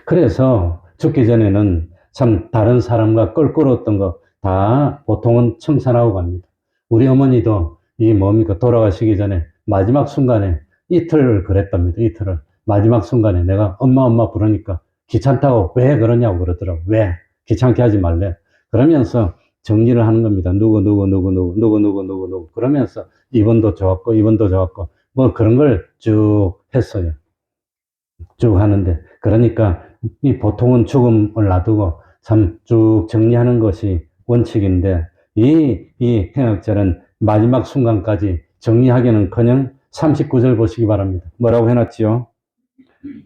그래서 죽기 전에는 참 다른 사람과 껄끄러웠던 거 다 보통은 청산하고 갑니다. 우리 어머니도 이 뭡니까 돌아가시기 전에 마지막 순간에 이틀을 그랬답니다. 이틀을. 마지막 순간에 내가 엄마 부르니까 귀찮다고 왜 그러냐고 그러더라고. 왜? 귀찮게 하지 말래. 그러면서 정리를 하는 겁니다. 누구. 그러면서 이번도 좋았고, 뭐 그런 걸 쭉 했어요. 쭉 하는데. 그러니까 이 보통은 죽음을 놔두고 참 쭉 정리하는 것이 원칙인데, 이 행악자는 마지막 순간까지 정리하기는커녕 39절 보시기 바랍니다. 뭐라고 해놨지요?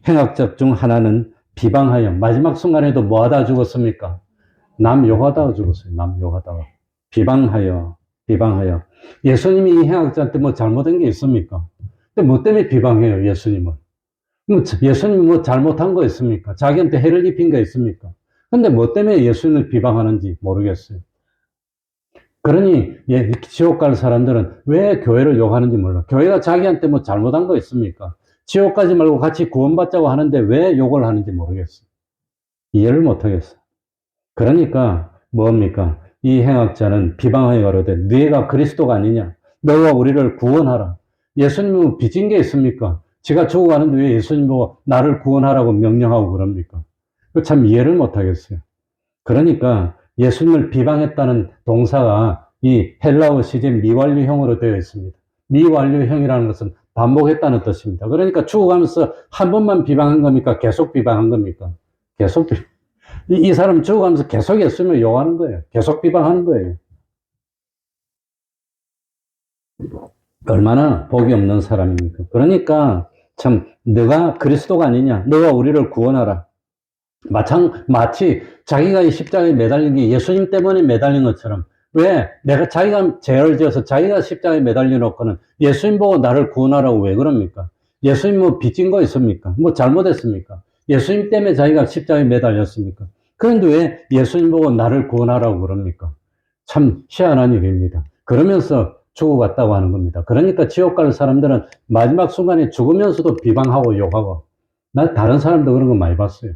행악자 중 하나는 비방하여, 마지막 순간에도 뭐 하다 죽었습니까? 남 욕하다가 죽었어요. 남 욕하다가. 비방하여. 예수님이 이 행악자한테 뭐 잘못한 게 있습니까? 근데 뭐 때문에 비방해요, 예수님은? 예수님이 뭐 잘못한 거 있습니까? 자기한테 해를 입힌 거 있습니까? 근데 뭐 때문에 예수님을 비방하는지 모르겠어요. 그러니 지옥 갈 사람들은 왜 교회를 욕하는지 몰라. 교회가 자기한테 뭐 잘못한 거 있습니까? 지옥 가지 말고 같이 구원받자고 하는데 왜 욕을 하는지 모르겠어요. 이해를 못하겠어요. 그러니까 뭡니까? 이 행악자는 비방하여 가로되 네가 그리스도가 아니냐? 너가 우리를 구원하라. 예수님은 빚진 게 있습니까? 지가 죽어가는데 왜 예수님 보고 나를 구원하라고 명령하고 그럽니까? 참 이해를 못하겠어요. 그러니까 예수님을 비방했다는 동사가 이 헬라어 시제 미완료형으로 되어 있습니다. 미완료형이라는 것은 반복했다는 뜻입니다. 그러니까 죽어가면서 한 번만 비방한 겁니까? 계속 비방한 겁니까? 계속 비방. 이 사람 죽어가면서 계속 예수님을 욕하는 거예요. 계속 비방하는 거예요. 얼마나 복이 없는 사람입니까? 그러니까 참 너가 그리스도가 아니냐? 너가 우리를 구원하라. 마치 자기가 이 십자가에 매달린 게 예수님 때문에 매달린 것처럼, 왜 자기가 죄를 지어서 자기가 십자가에 매달려 놓고는 예수님 보고 나를 구원하라고 왜 그럽니까? 예수님 뭐 빚진 거 있습니까? 뭐 잘못했습니까? 예수님 때문에 자기가 십자가에 매달렸습니까? 그런데 왜 예수님 보고 나를 구원하라고 그럽니까? 참 희한한 일입니다. 그러면서 죽어갔다고 하는 겁니다. 그러니까 지옥 갈 사람들은 마지막 순간에 죽으면서도 비방하고 욕하고, 나 다른 사람도 그런 거 많이 봤어요.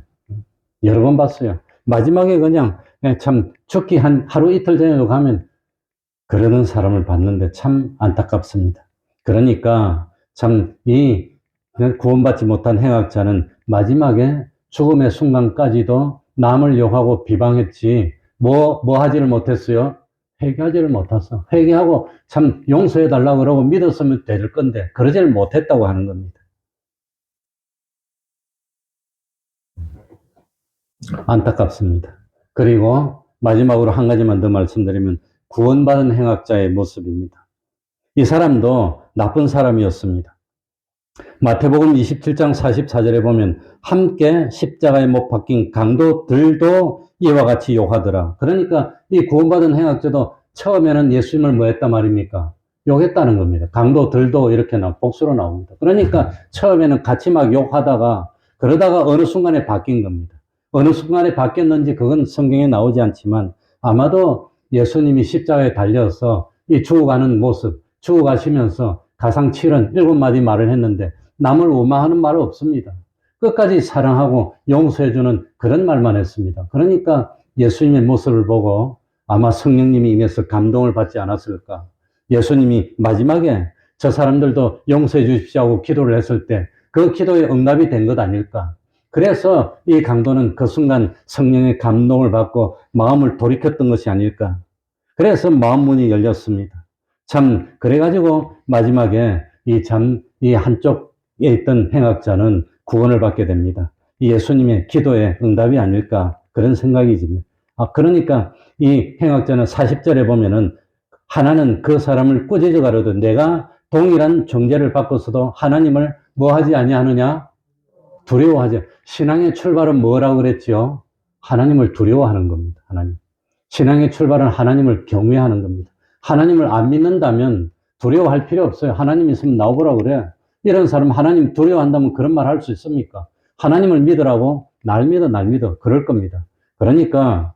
여러 번 봤어요. 마지막에 그냥 참 죽기 한 하루 이틀 전에도 가면 그러는 사람을 봤는데 참 안타깝습니다. 그러니까 참 이 구원받지 못한 행악자는 마지막에 죽음의 순간까지도 남을 욕하고 비방했지 뭐 하지를 못했어요? 회개하지를 못했어. 회개하고 참 용서해달라고 그러고 믿었으면 될 건데 그러지를 못했다고 하는 겁니다. 안타깝습니다. 그리고 마지막으로 한 가지만 더 말씀드리면 구원받은 행악자의 모습입니다. 이 사람도 나쁜 사람이었습니다. 마태복음 27장 44절에 보면 함께 십자가에 못 박힌 강도들도 이와 같이 욕하더라. 그러니까 이 구원받은 행악자도 처음에는 예수님을 뭐 했단 말입니까? 욕했다는 겁니다. 강도들도 이렇게 복수로 나옵니다. 그러니까 처음에는 같이 막 욕하다가 그러다가 어느 순간에 바뀐 겁니다. 어느 순간에 바뀌었는지 그건 성경에 나오지 않지만 아마도 예수님이 십자가에 달려서 이 죽어가는 모습, 죽어가시면서 가상 7은 7마디 말을 했는데 남을 오만하는 말은 없습니다. 끝까지 사랑하고 용서해주는 그런 말만 했습니다. 그러니까 예수님의 모습을 보고 아마 성령님이 임해서 감동을 받지 않았을까. 예수님이 마지막에 저 사람들도 용서해 주십시오 하고 기도를 했을 때 그 기도에 응답이 된 것 아닐까. 그래서 이 강도는 그 순간 성령의 감동을 받고 마음을 돌이켰던 것이 아닐까. 그래서 마음 문이 열렸습니다. 참 그래가지고 마지막에 이 한쪽에 있던 행악자는 구원을 받게 됩니다. 이 예수님의 기도의 응답이 아닐까 그런 생각이 듭니다. 그러니까 이 행악자는 40절에 보면은 하나는 그 사람을 꾸짖어 가로되 내가 동일한 정죄를 받고서도 하나님을 뭐 하지 아니하느냐? 두려워하지. 신앙의 출발은 뭐라고 그랬죠? 하나님을 두려워하는 겁니다. 하나님. 신앙의 출발은 하나님을 경외하는 겁니다. 하나님을 안 믿는다면 두려워할 필요 없어요. 하나님 있으면 나오보라 그래. 이런 사람 하나님 두려워한다면 그런 말 할 수 있습니까? 하나님을 믿으라고 날 믿어. 그럴 겁니다. 그러니까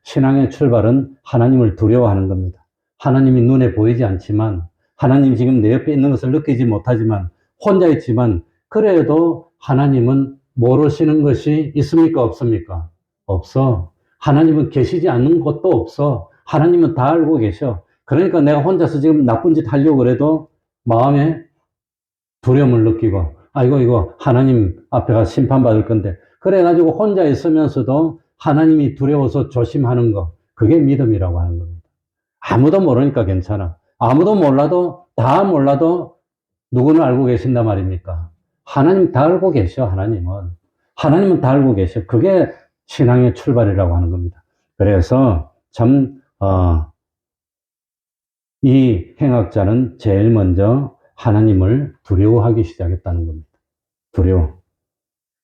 신앙의 출발은 하나님을 두려워하는 겁니다. 하나님이 눈에 보이지 않지만 하나님 지금 내 옆에 있는 것을 느끼지 못하지만 혼자 있지만 그래도 하나님은 모르시는 것이 있습니까? 없습니까? 없어. 하나님은 계시지 않는 것도 없어. 하나님은 다 알고 계셔. 그러니까 내가 혼자서 지금 나쁜 짓 하려고 그래도 마음에 두려움을 느끼고 이거 하나님 앞에 가서 심판받을 건데 그래가지고 혼자 있으면서도 하나님이 두려워서 조심하는 거 그게 믿음이라고 하는 겁니다. 아무도 모르니까 괜찮아. 아무도 몰라도, 다 몰라도 누구는 알고 계신단 말입니까? 하나님 다 알고 계셔, 하나님은. 하나님은 다 알고 계셔. 그게 신앙의 출발이라고 하는 겁니다. 그래서 참, 이 행악자는 제일 먼저 하나님을 두려워하기 시작했다는 겁니다. 두려워.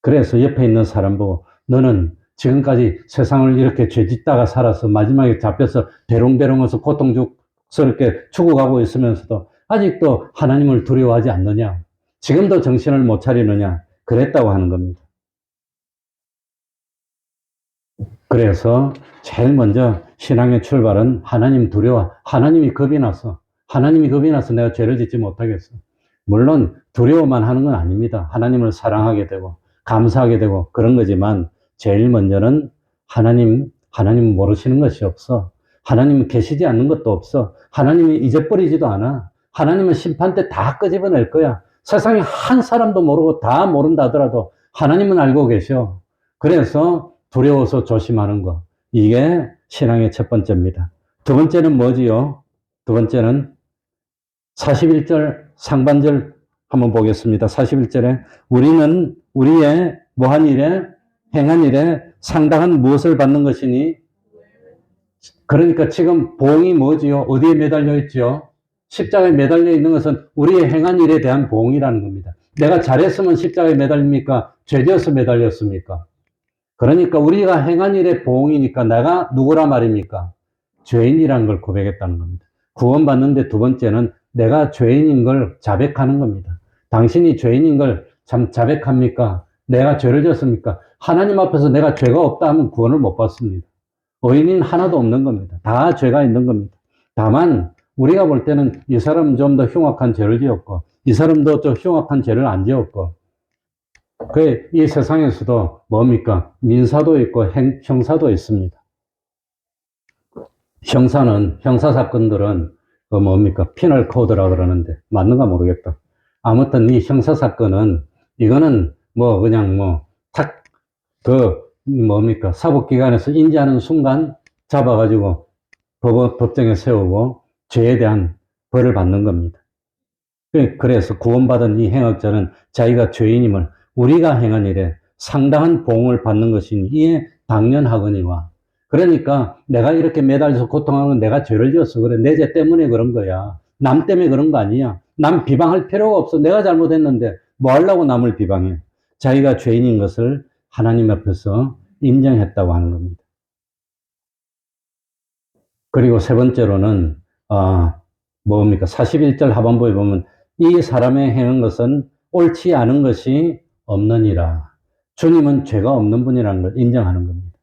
그래서 옆에 있는 사람 보고 너는 지금까지 세상을 이렇게 죄짓다가 살아서 마지막에 잡혀서 대롱대롱해서 고통스럽게 죽어가고 있으면서도 아직도 하나님을 두려워하지 않느냐? 지금도 정신을 못 차리느냐? 그랬다고 하는 겁니다. 그래서 제일 먼저 신앙의 출발은 하나님 두려워. 하나님이 겁이 나서 내가 죄를 짓지 못하겠어. 물론 두려워만 하는 건 아닙니다. 하나님을 사랑하게 되고 감사하게 되고 그런 거지만 제일 먼저는 하나님 모르시는 것이 없어. 하나님 계시지 않는 것도 없어. 하나님이 잊어버리지도 않아. 하나님은 심판 때 다 끄집어낼 거야. 세상에 한 사람도 모르고 다 모른다 하더라도 하나님은 알고 계셔. 그래서 두려워서 조심하는 거. 이게 신앙의 첫 번째입니다. 두 번째는 뭐지요? 두 번째는 41절 상반절 한번 보겠습니다. 41절에 우리는 우리의 뭐한 일에 행한 일에 상당한 무엇을 받는 것이니 그러니까 지금 보응이 뭐지요? 어디에 매달려 있지요? 십자가에 매달려 있는 것은 우리의 행한 일에 대한 보응이라는 겁니다. 내가 잘했으면 십자가에 매달립니까? 죄지어서 매달렸습니까? 그러니까 우리가 행한 일의 보응이니까 내가 누구라 말입니까? 죄인이라는 걸 고백했다는 겁니다. 구원받는데 두 번째는 내가 죄인인 걸 자백하는 겁니다. 당신이 죄인인 걸 참 자백합니까? 내가 죄를 졌습니까? 하나님 앞에서 내가 죄가 없다 하면 구원을 못 받습니다. 의인인 하나도 없는 겁니다. 다 죄가 있는 겁니다. 다만 우리가 볼 때는 이 사람은 좀 더 흉악한 죄를 지었고 이 사람도 좀 흉악한 죄를 안 지었고 이 세상에서도 뭡니까? 민사도 있고 형사도 있습니다. 형사사건들은 뭡니까? 피널 코드라 그러는데 맞는가 모르겠다. 아무튼 이 형사사건은 이거는 뭡니까? 사법기관에서 인지하는 순간 잡아가지고 법정에 세우고 죄에 대한 벌을 받는 겁니다. 그래서 구원받은 이 행악자는 자기가 죄인임을 우리가 행한 일에 상당한 보응을 받는 것이니 이에 당연하거니와. 그러니까 내가 이렇게 매달려서 고통하는 건 내가 죄를 지어서 그래. 내 죄 때문에 그런 거야. 남 때문에 그런 거 아니야. 남 비방할 필요가 없어. 내가 잘못했는데 뭐 하려고 남을 비방해. 자기가 죄인인 것을 하나님 앞에서 인정했다고 하는 겁니다. 그리고 세 번째로는 뭡니까? 41절 하반부에 보면 이 사람의 행한 것은 옳지 않은 것이 없느니라. 주님은 죄가 없는 분이라는 걸 인정하는 겁니다.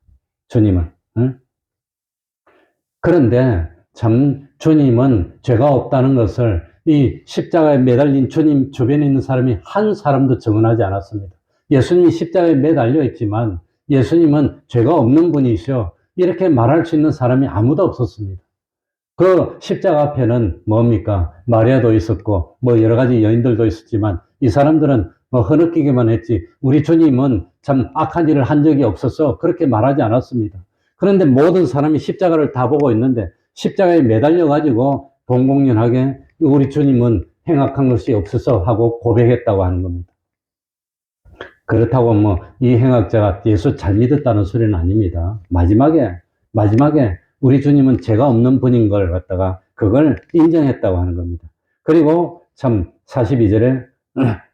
주님은. 응? 그런데 참 주님은 죄가 없다는 것을 이 십자가에 매달린 주님 주변에 있는 사람이 한 사람도 증언하지 않았습니다. 예수님이 십자가에 매달려 있지만 예수님은 죄가 없는 분이시오. 이렇게 말할 수 있는 사람이 아무도 없었습니다. 그 십자가 앞에는 뭡니까? 마리아도 있었고 여러 가지 여인들도 있었지만 이 사람들은 흐느끼기만 했지 우리 주님은 참 악한 일을 한 적이 없어서 그렇게 말하지 않았습니다. 그런데 모든 사람이 십자가를 다 보고 있는데 십자가에 매달려 가지고 봉공연하게 우리 주님은 행악한 것이 없어서 하고 고백했다고 하는 겁니다. 그렇다고 이 행악자가 예수 잘 믿었다는 소리는 아닙니다. 마지막에 우리 주님은 죄가 없는 분인 걸 갖다가 그걸 인정했다고 하는 겁니다. 그리고 참 42절에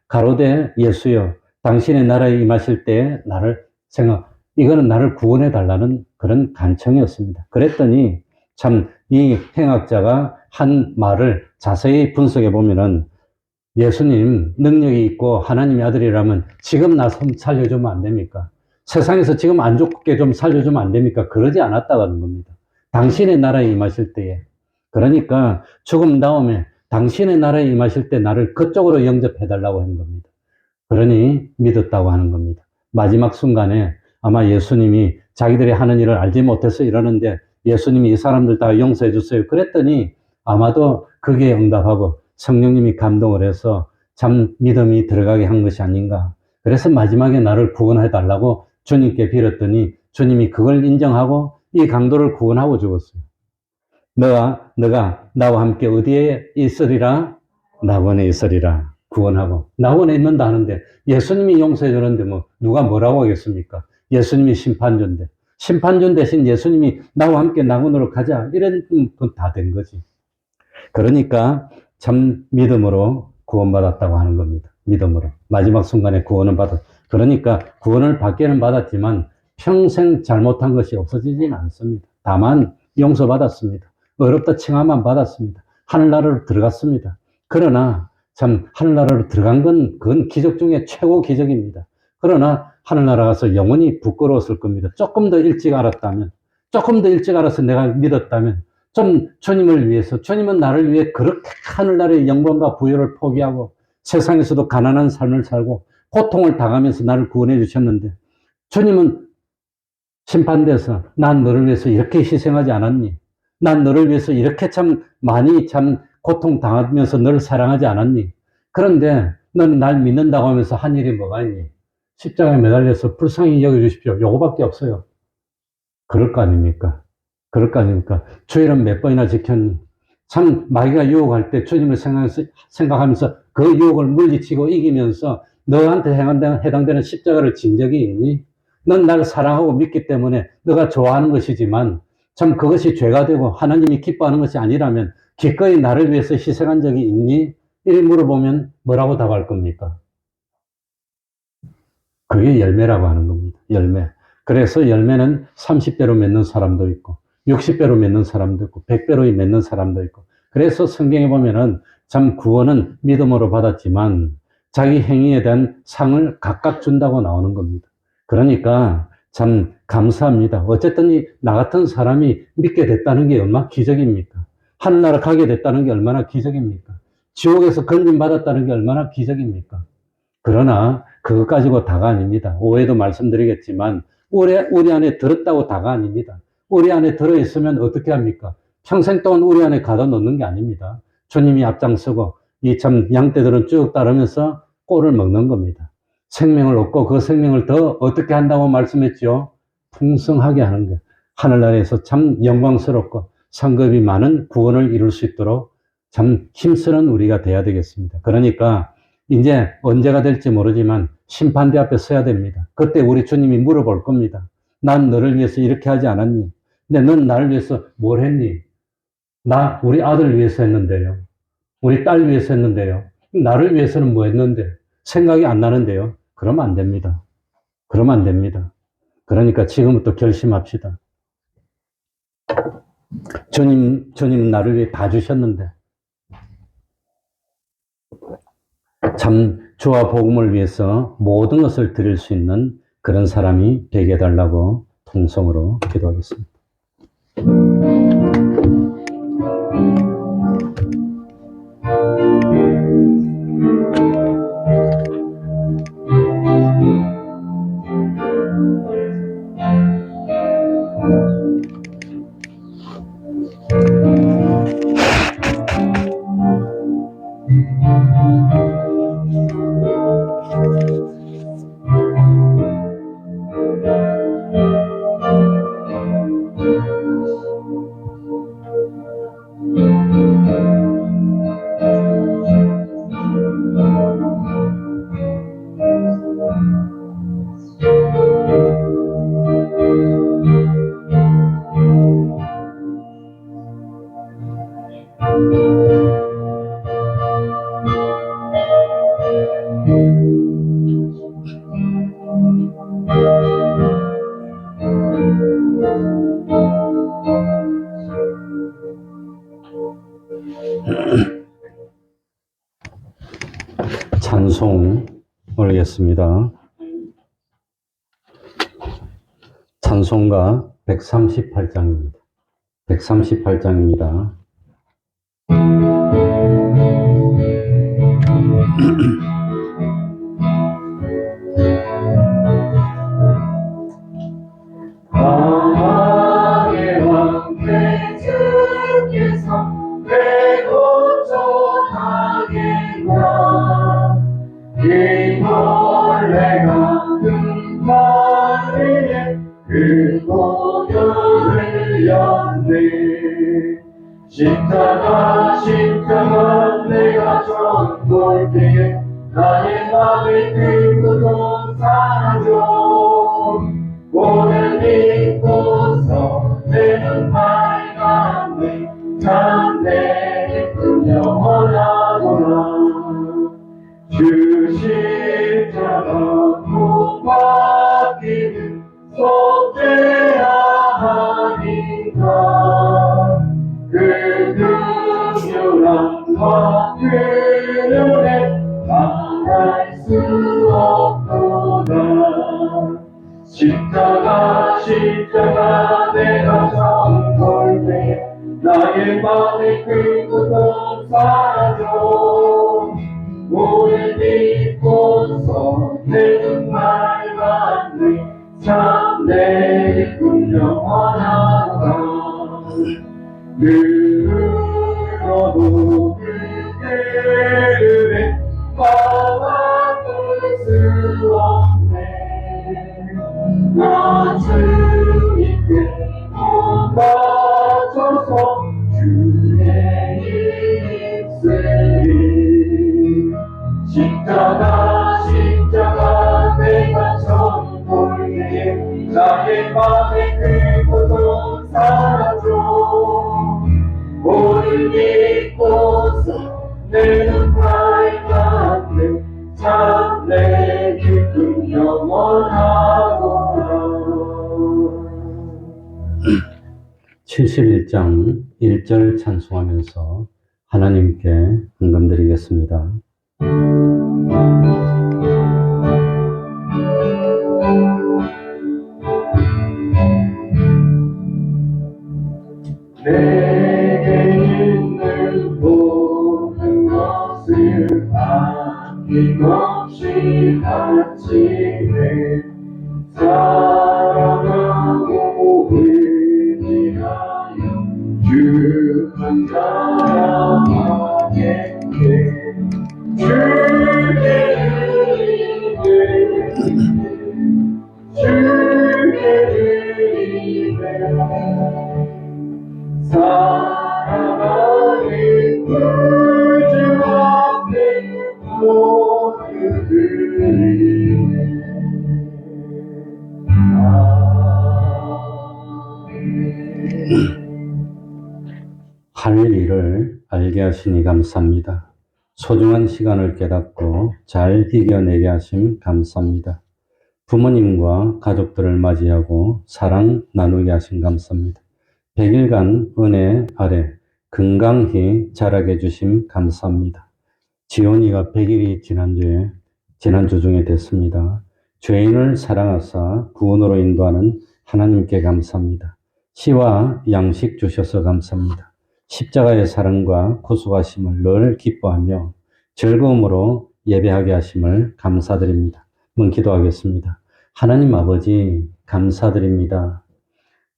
가로되 예수여 당신의 나라에 임하실 때에 이거는 나를 구원해 달라는 그런 간청이었습니다. 그랬더니 참 이 행악자가 한 말을 자세히 분석해 보면은 예수님 능력이 있고 하나님의 아들이라면 지금 나 살려주면 안 됩니까? 세상에서 지금 안 죽게 좀 살려주면 안 됩니까? 그러지 않았다는 겁니다. 당신의 나라에 임하실 때에. 그러니까 죽음 다음에 당신의 나라에 임하실 때 나를 그쪽으로 영접해달라고 하는 겁니다. 그러니 믿었다고 하는 겁니다. 마지막 순간에 아마 예수님이 자기들이 하는 일을 알지 못해서 이러는데 예수님이 이 사람들 다 용서해 주세요. 그랬더니 아마도 거기에 응답하고 성령님이 감동을 해서 참 믿음이 들어가게 한 것이 아닌가. 그래서 마지막에 나를 구원해 달라고 주님께 빌었더니 주님이 그걸 인정하고 이 강도를 구원하고 죽었어요. 너가 나와 함께 어디에 있으리라? 낙원에 있으리라. 구원하고. 낙원에 있는다 하는데 예수님이 용서해 주는데 뭐 누가 뭐라고 하겠습니까? 예수님이 심판주인데. 심판주 대신 예수님이 나와 함께 낙원으로 가자. 이런 건 다 된 거지. 그러니까 참 믿음으로 구원받았다고 하는 겁니다. 믿음으로. 마지막 순간에 구원을 받았. 그러니까 구원을 받기는 받았지만 평생 잘못한 것이 없어지지는 않습니다. 다만 용서받았습니다. 어렵다 칭함만 받았습니다. 하늘나라로 들어갔습니다. 그러나 참 하늘나라로 들어간 건 그건 기적 중에 최고 기적입니다. 그러나 하늘나라 가서 영원히 부끄러웠을 겁니다. 조금 더 일찍 알았다면, 조금 더 일찍 알아서 내가 믿었다면, 좀 주님을 위해서, 주님은 나를 위해 그렇게 하늘나라의 영광과 부여를 포기하고 세상에서도 가난한 삶을 살고 고통을 당하면서 나를 구원해 주셨는데 주님은 심판돼서 난 너를 위해서 이렇게 희생하지 않았니? 난 너를 위해서 이렇게 참 많이 참 고통당하면서 너를 사랑하지 않았니? 그런데 너는 날 믿는다고 하면서 한 일이 뭐가 있니? 십자가에 매달려서 불쌍히 여겨주십시오. 요거밖에 없어요. 그럴 거 아닙니까? 그럴 거 아닙니까? 주일은 몇 번이나 지켰니? 참 마귀가 유혹할 때 주님을 생각하면서 그 유혹을 물리치고 이기면서 너한테 해당되는 십자가를 진 적이 있니? 넌 나를 사랑하고 믿기 때문에 너가 좋아하는 것이지만 참 그것이 죄가 되고 하나님이 기뻐하는 것이 아니라면 기꺼이 나를 위해서 희생한 적이 있니? 이렇게 물어보면 뭐라고 답할 겁니까? 그게 열매라고 하는 겁니다. 열매. 그래서 열매는 30배로 맺는 사람도 있고 60배로 맺는 사람도 있고 100배로 맺는 사람도 있고 그래서 성경에 보면은 참 구원은 믿음으로 받았지만 자기 행위에 대한 상을 각각 준다고 나오는 겁니다. 그러니까 참 감사합니다. 어쨌든 나 같은 사람이 믿게 됐다는 게 얼마나 기적입니까? 하늘나라 가게 됐다는 게 얼마나 기적입니까? 지옥에서 건진받았다는 게 얼마나 기적입니까? 그러나 그것 가지고 다가 아닙니다. 오해도 말씀드리겠지만 우리 안에 들었다고 다가 아닙니다. 우리 안에 들어있으면 어떻게 합니까? 평생 동안 우리 안에 가둬 놓는 게 아닙니다. 주님이 앞장서고 이 참 양떼들은 쭉 따르면서 꼴을 먹는 겁니다. 생명을 얻고 그 생명을 더 어떻게 한다고 말씀했죠? 풍성하게 하는 것. 하늘나라에서 참 영광스럽고 상급이 많은 구원을 이룰 수 있도록 참 힘쓰는 우리가 돼야 되겠습니다. 그러니까 이제 언제가 될지 모르지만 심판대 앞에 서야 됩니다. 그때 우리 주님이 물어볼 겁니다. 난 너를 위해서 이렇게 하지 않았니? 근데 넌 나를 위해서 뭘 했니? 나 우리 아들 위해서 했는데요. 우리 딸 위해서 했는데요. 나를 위해서는 뭐 했는데? 생각이 안 나는데요. 그러면 안 됩니다. 그러면 안 됩니다. 그러니까 지금부터 결심합시다. 주님 나를 위해 다 주셨는데 참 주와 복음을 위해서 모든 것을 드릴 수 있는 그런 사람이 되게 해달라고 통성으로 기도하겠습니다. 찬송 올리겠습니다. 찬송가 138장입니다. 138장입니다. 사랑의 왕께 주께서 내고쳐하겠나 이 벌레 같은 가리에 그 고요를 십자가 내가 전볼 때에 나의 맘을 들고도 사라져 오늘 믿고서 내는 밝았네 참 내 기쁨 영원하구나 주 십자가 못 받기는 속죄하니까 그 극률함과 그 은혜 말할 수 없도다 십자가 내가 처음 볼 때 나의 맘을 끌고도 사라져 오늘 믿고서 내 눈 밝았네 참 내 기쁨 영원하다 누구로도 그대를 바라볼 수 없네 나 주님께 못 바쳐서 주의 입술이 십자가 내가 처음 볼 때에 나의 맘에 끌고도 사라져 오늘 믿고서 내 눈 밝았네 참 내 기쁨 영원하구나 71장 1절 찬송하면서 하나님께 헌금 드리겠습니다. 내게 있는 모든 것을 아낌없이 바치네 사랑하고 의지하여 주 한 사랑하게 주께 드리네 사랑하는 주 앞에 모두 드리네 할 일을 알게 하시니 감사합니다. 소중한 시간을 깨닫고 잘 이겨내게 하심 감사합니다. 부모님과 가족들을 맞이하고 사랑 나누게 하심 감사합니다. 100일간 은혜 아래 건강히 자라게 해주심 감사합니다. 지온이가 100일이 지난주 중에 됐습니다. 죄인을 사랑하사 구원으로 인도하는 하나님께 감사합니다. 시와 양식 주셔서 감사합니다. 십자가의 사랑과 구속하심을 늘 기뻐하며 즐거움으로 예배하게 하심을 감사드립니다. 한번 기도하겠습니다. 하나님 아버지 감사드립니다.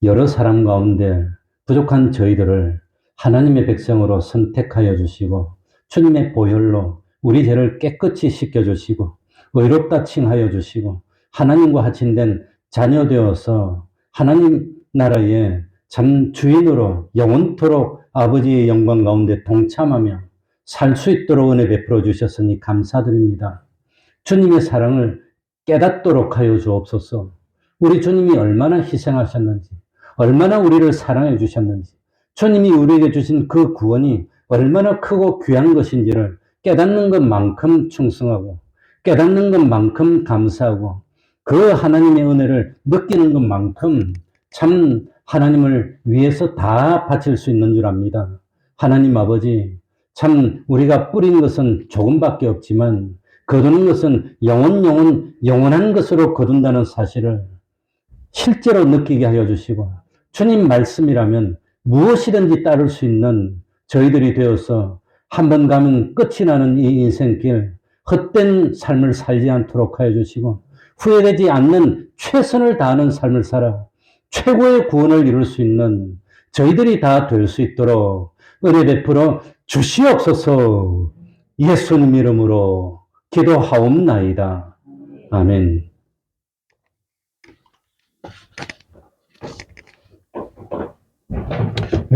여러 사람 가운데 부족한 저희들을 하나님의 백성으로 선택하여 주시고 주님의 보혈로 우리 죄를 깨끗이 씻겨주시고 의롭다 칭하여 주시고 하나님과 하친된 자녀 되어서 하나님 나라의 참 주인으로 영원토록 아버지의 영광 가운데 동참하며 살 수 있도록 은혜 베풀어 주셨으니 감사드립니다. 주님의 사랑을 깨닫도록 하여 주옵소서. 우리 주님이 얼마나 희생하셨는지, 얼마나 우리를 사랑해 주셨는지, 주님이 우리에게 주신 그 구원이 얼마나 크고 귀한 것인지를 깨닫는 것만큼 충성하고 깨닫는 것만큼 감사하고 그 하나님의 은혜를 느끼는 것만큼 참 하나님을 위해서 다 바칠 수 있는 줄 압니다. 하나님 아버지, 참 우리가 뿌린 것은 조금밖에 없지만 거두는 것은 영원한 것으로 거둔다는 사실을 실제로 느끼게 하여 주시고 주님 말씀이라면 무엇이든지 따를 수 있는 저희들이 되어서 한 번 가면 끝이 나는 이 인생길 헛된 삶을 살지 않도록 하여 주시고 후회되지 않는 최선을 다하는 삶을 살아 최고의 구원을 이룰 수 있는 저희들이 다 될 수 있도록 은혜 베풀어 주시옵소서. 예수님 이름으로 기도하옵나이다. 아멘.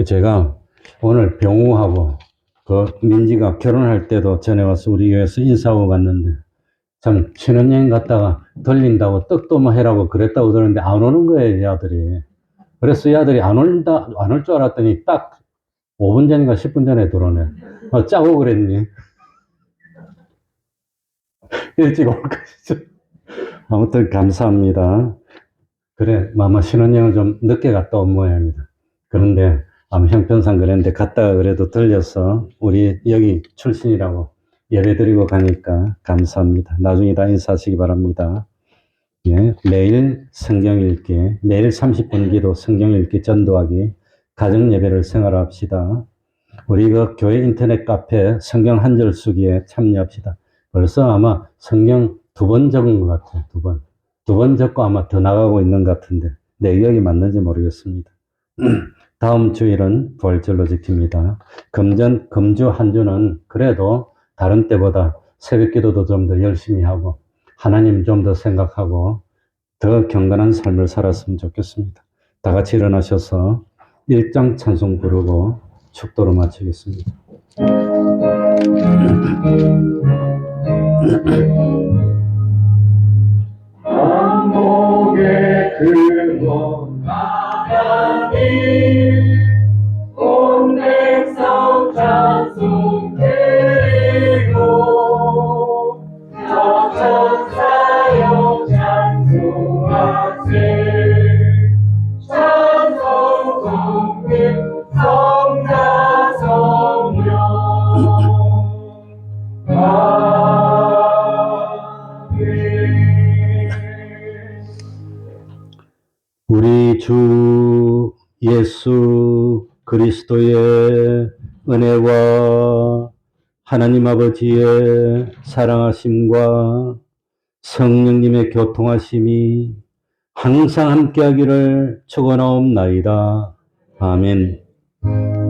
제가 오늘 병우하고 그 민지가 결혼할 때도 전에 와서 우리 교회에서 인사하고 갔는데 참 신혼여행 갔다가 들린다고 떡도 뭐 해라고 그랬다고 들었는데 안 오는 거예요, 이 아들이. 그래서 이 아들이 안 올 줄 알았더니 딱 5분 전인가 10분 전에 들어오네. 짜고 그랬니? 일찍 올 것이죠. 아무튼 감사합니다. 그래, 아마 신혼여행을 좀 늦게 갔다 온 모양입니다. 그런데 아마 형편상 그랬는데 갔다가 그래도 들려서 우리 여기 출신이라고 예배드리고 가니까 감사합니다. 나중에 다 인사하시기 바랍니다. 예, 매일 성경 읽기, 매일 30분 기도, 성경 읽기, 전도하기, 가정 예배를 생활합시다. 우리 그 교회 인터넷 카페 성경 한 절 쓰기에 참여합시다. 벌써 아마 성경 2번 적은 것 같아요. 2번. 2번 적고 아마 더 나가고 있는 것 같은데 내 기억이 맞는지 모르겠습니다. 다음 주일은 부활절로 지킵니다. 금주 한 주는 그래도 다른 때보다 새벽 기도도 좀 더 열심히 하고 하나님 좀 더 생각하고 더 경건한 삶을 살았으면 좋겠습니다. 다 같이 일어나셔서 1장 찬송 부르고 축도로 마치겠습니다. 한복의 그원 하나님 온 백성 찬송 드리고 저 천사여 찬송하세 찬송 성금 성자 성령 우리 주 예수 그리스도의 은혜와 하나님 아버지의 사랑하심과 성령님의 교통하심이 항상 함께하기를 축원하옵나이다. 아멘.